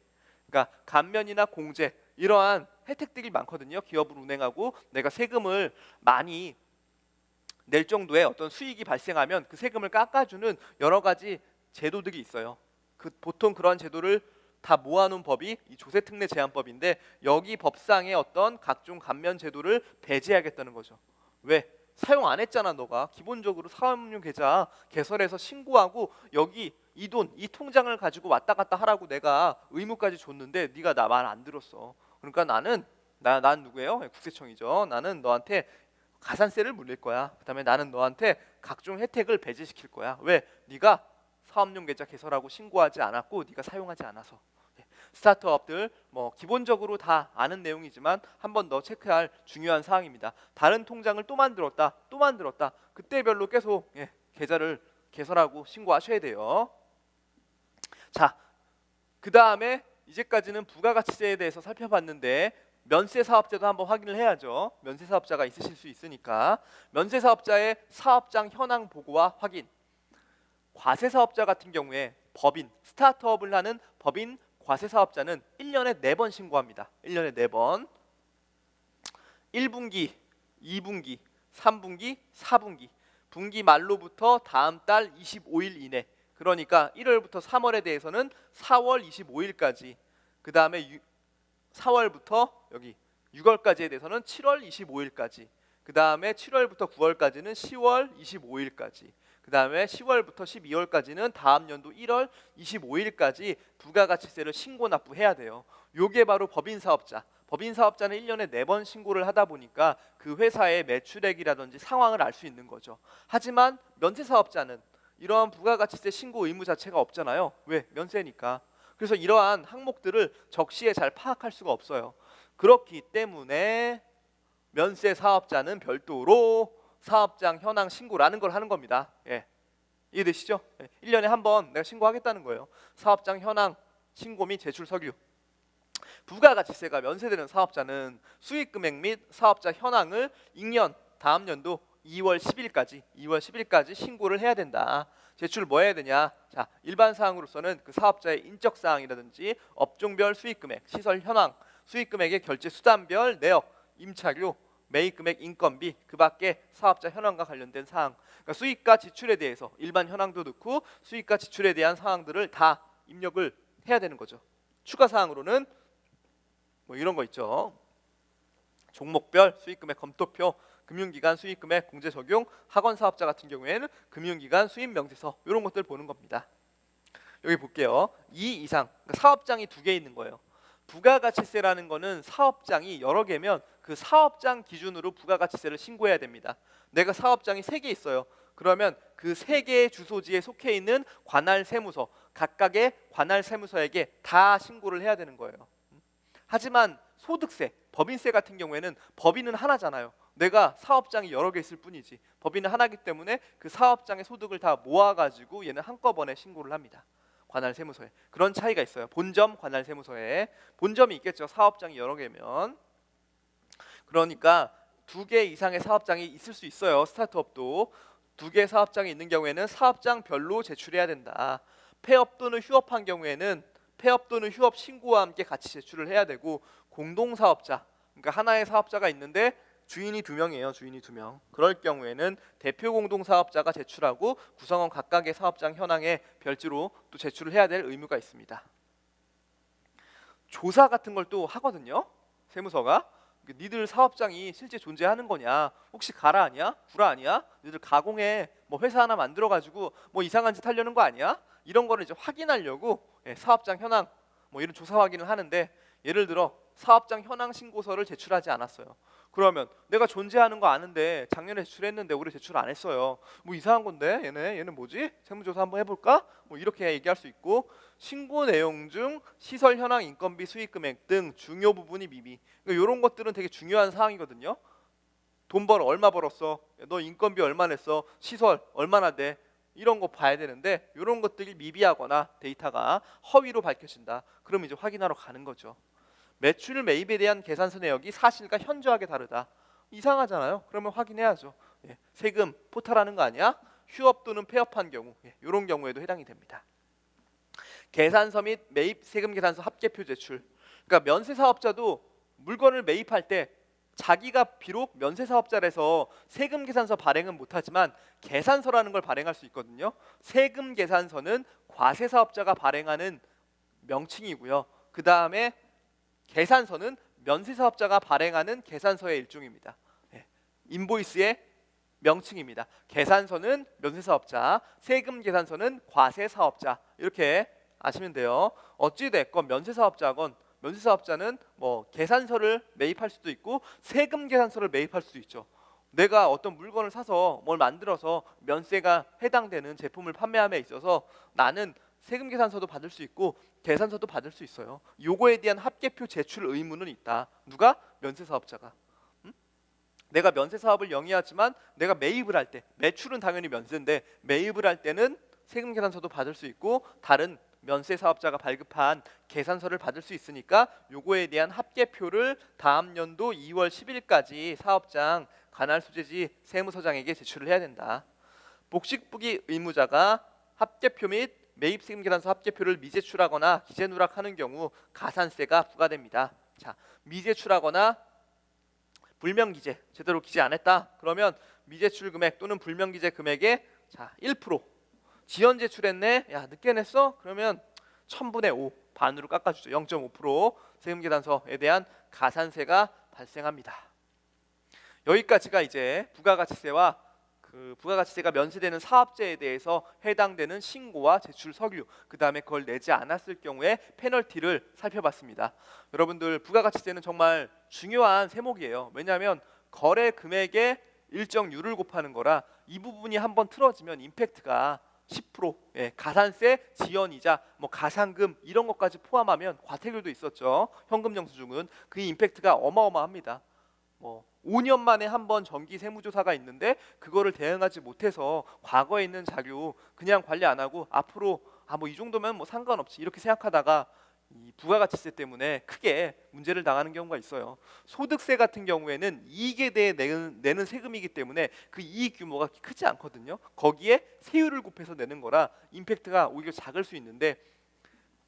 그러니까 감면이나 공제 이러한 혜택들이 많거든요. 기업을 운행하고 내가 세금을 많이 낼 정도의 어떤 수익이 발생하면 그 세금을 깎아주는 여러 가지 제도들이 있어요. 보통 그런 제도를 다 모아놓은 법이 이 조세특례제한법인데 여기 법상의 어떤 각종 감면 제도를 배제하겠다는 거죠. 왜? 사용 안 했잖아. 너가 기본적으로 사업용 계좌 개설해서 신고하고 여기 이 돈, 이 통장을 가지고 왔다 갔다 하라고 내가 의무까지 줬는데 네가 나 말 안 들었어. 그러니까 난 누구예요? 국세청이죠. 나는 너한테 가산세를 물릴 거야. 그다음에 나는 너한테 각종 혜택을 배제시킬 거야. 왜? 네가 사업용 계좌 개설하고 신고하지 않았고 네가 사용하지 않아서. 스타트업들 뭐 기본적으로 다 아는 내용이지만 한 번 더 체크할 중요한 사항입니다. 다른 통장을 또 만들었다. 그때별로 계속 계좌를 개설하고 신고하셔야 돼요. 자, 그 다음에 이제까지는 부가가치세에 대해서 살펴봤는데 면세사업자도 한번 확인을 해야죠. 면세사업자가 있으실 수 있으니까 면세사업자의 사업장 현황 보고와 확인. 과세사업자 같은 경우에 법인, 스타트업을 하는 법인 과세사업자는 1년에 4번 신고합니다. 1년에 4번. 1분기, 2분기, 3분기, 4분기. 분기 말로부터 다음 달 25일 이내. 그러니까 1월부터 3월에 대해서는 4월 25일까지. 그 다음에 4월부터 여기 6월까지에 대해서는 7월 25일까지. 그 다음에 7월부터 9월까지는 10월 25일까지. 그 다음에 10월부터 12월까지는 다음 연도 1월 25일까지 부가가치세를 신고 납부해야 돼요. 요게 바로 법인 사업자. 법인 사업자는 1년에 4번 신고를 하다 보니까 그 회사의 매출액이라든지 상황을 알 수 있는 거죠. 하지만 면세 사업자는 이러한 부가가치세 신고 의무 자체가 없잖아요. 왜? 면세니까. 그래서 이러한 항목들을 적시에 잘 파악할 수가 없어요. 그렇기 때문에 면세 사업자는 별도로 사업장 현황 신고라는 걸 하는 겁니다. 예. 이해되시죠? 1년에 한 번 내가 신고하겠다는 거예요. 사업장 현황 신고 및 제출 서류. 부가가치세가 면세되는 사업자는 수익금액 및 사업자 현황을 익년 다음 연도 2월 10일까지 신고를 해야 된다. 제출 뭐 해야 되냐? 자, 일반 사항으로서는 그 사업자의 인적 사항이라든지 업종별 수익금액, 시설 현황, 수익금액의 결제 수단별 내역, 임차료, 매입금액, 인건비, 그밖에 사업자 현황과 관련된 사항, 그러니까 수익과 지출에 대해서 일반 현황도 넣고 수익과 지출에 대한 사항들을 다 입력을 해야 되는 거죠. 추가 사항으로는 뭐 이런 거 있죠. 종목별 수익금액 검토표, 금융기관 수익금액 공제 적용, 학원 사업자 같은 경우에는 금융기관 수입 명세서 이런 것들 보는 겁니다. 여기 볼게요. 2 이상 그러니까 사업장이 2개 있는 거예요. 부가가치세라는 거는 사업장이 여러 개면 그 사업장 기준으로 부가가치세를 신고해야 됩니다. 내가 사업장이 3개 있어요. 그러면 그 3개의 주소지에 속해 있는 관할 세무서, 각각의 관할 세무서에게 다 신고를 해야 되는 거예요. 하지만 소득세, 법인세 같은 경우에는 법인은 하나잖아요. 내가 사업장이 여러 개 있을 뿐이지 법인은 하나이기 때문에 그 사업장의 소득을 다 모아가지고 얘는 한꺼번에 신고를 합니다. 관할 세무서에. 그런 차이가 있어요. 본점, 관할 세무서에. 본점이 있겠죠. 사업장이 여러 개면. 그러니까 2개 이상의 사업장이 있을 수 있어요. 스타트업도. 2개 사업장이 있는 경우에는 사업장별로 제출해야 된다. 폐업 또는 휴업한 경우에는 폐업 또는 휴업 신고와 함께 같이 제출을 해야 되고, 공동사업자, 그러니까 하나의 사업자가 있는데 주인이 2명이에요. 주인이 2명. 그럴 경우에는 대표 공동사업자가 제출하고 구성원 각각의 사업장 현황에 별지로 또 제출을 해야 될 의무가 있습니다. 조사 같은 걸 또 하거든요. 세무서가. 니들 사업장이 실제 존재하는 거냐? 혹시 가라 아니야? 구라 아니야? 니들 가공해 뭐 회사 하나 만들어가지고 뭐 이상한 짓 하려는 거 아니야? 이런 거를 이제 확인하려고 사업장 현황 뭐 이런 조사 확인을 하는데, 예를 들어 사업장 현황 신고서를 제출하지 않았어요. 그러면 내가 존재하는 거 아는데 작년에 제출했는데 올해 제출 안 했어요. 뭐 이상한 건데 얘는 뭐지? 세무조사 한번 해볼까? 뭐 이렇게 얘기할 수 있고, 신고 내용 중 시설 현황, 인건비, 수익금액 등 중요 부분이 미비. 그러니까 이런 것들은 되게 중요한 사항이거든요. 돈 얼마 벌었어? 너 인건비 얼마 냈어? 시설 얼마나 돼? 이런 거 봐야 되는데 이런 것들이 미비하거나 데이터가 허위로 밝혀진다. 그럼 이제 확인하러 가는 거죠. 매출 매입에 대한 계산서 내역이 사실과 현저하게 다르다. 이상하잖아요. 그러면 확인해야죠. 세금 포탈하는 거 아니야? 휴업 또는 폐업한 경우, 이런 경우에도 해당이 됩니다. 계산서 및 매입 세금 계산서 합계표 제출. 그러니까 면세 사업자도 물건을 매입할 때 자기가 비록 면세 사업자라서 세금 계산서 발행은 못하지만 계산서라는 걸 발행할 수 있거든요. 세금 계산서는 과세 사업자가 발행하는 명칭이고요. 그 다음에 계산서는 면세 사업자가 발행하는 계산서의 일종입니다. 인보이스의 명칭입니다. 계산서는 면세 사업자, 세금 계산서는 과세 사업자, 이렇게 아시면 돼요. 어찌 됐건 면세 사업자건 면세 사업자는 뭐 계산서를 매입할 수도 있고 세금 계산서를 매입할 수도 있죠. 내가 어떤 물건을 사서 뭘 만들어서 면세가 해당되는 제품을 판매함에 있어서 나는 세금 계산서도 받을 수 있고 계산서도 받을 수 있어요. 요거에 대한 합계표 제출 의무는 있다. 누가? 면세 사업자가. 내가 면세 사업을 영위하지만 내가 매입을 할 때, 매출은 당연히 면세인데 매입을 할 때는 세금 계산서도 받을 수 있고 다른 면세 사업자가 발급한 계산서를 받을 수 있으니까 요거에 대한 합계표를 다음 연도 2월 10일까지 사업장 관할 소재지 세무서장에게 제출을 해야 된다. 복식부기 의무자가 합계표 및 매입세금 계산서 합계표를 미제출하거나 기재 누락하는 경우 가산세가 부과됩니다. 자, 미제출하거나 불명기재, 제대로 기재 안 했다. 그러면 미제출 금액 또는 불명기재 금액의 1%. 지연 제출했네. 야, 늦게 냈어? 그러면 1000분의 5 반으로 깎아주죠. 0.5% 세금 계산서에 대한 가산세가 발생합니다. 여기까지가 이제 부가가치세와 그 부가가치세가 면세되는 사업자에 대해서 해당되는 신고와 제출 서류, 그 다음에 그걸 내지 않았을 경우에 페널티를 살펴봤습니다. 여러분들 부가가치세는 정말 중요한 세목이에요. 왜냐하면 거래 금액의 일정률을 곱하는 거라 이 부분이 한번 틀어지면 임팩트가 10%, 가산세, 지연이자, 뭐 가상금 이런 것까지 포함하면 과태료도 있었죠. 현금 영수증은 그 임팩트가 어마어마합니다. 뭐 5년 만에 한 번 정기 세무조사가 있는데 그거를 대응하지 못해서 과거에 있는 자료 그냥 관리 안 하고 앞으로 뭐 이 정도면 뭐 상관없지 이렇게 생각하다가 이 부가가치세 때문에 크게 문제를 당하는 경우가 있어요. 소득세 같은 경우에는 이익에 대해 내는 세금이기 때문에 그 이익 규모가 크지 않거든요. 거기에 세율을 곱해서 내는 거라 임팩트가 오히려 작을 수 있는데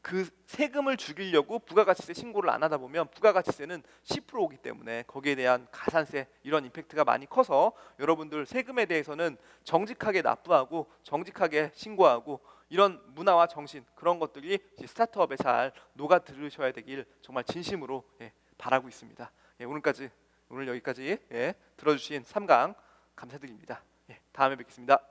그 세금을 줄이려고 부가가치세 신고를 안 하다 보면 부가가치세는 10%이기 때문에 거기에 대한 가산세 이런 임팩트가 많이 커서 여러분들 세금에 대해서는 정직하게 납부하고 정직하게 신고하고 이런 문화와 정신 그런 것들이 이제 스타트업에 잘 녹아 들으셔야 되길 정말 진심으로 바라고 있습니다. 오늘 여기까지 들어주신 3강 감사드립니다. 다음에 뵙겠습니다.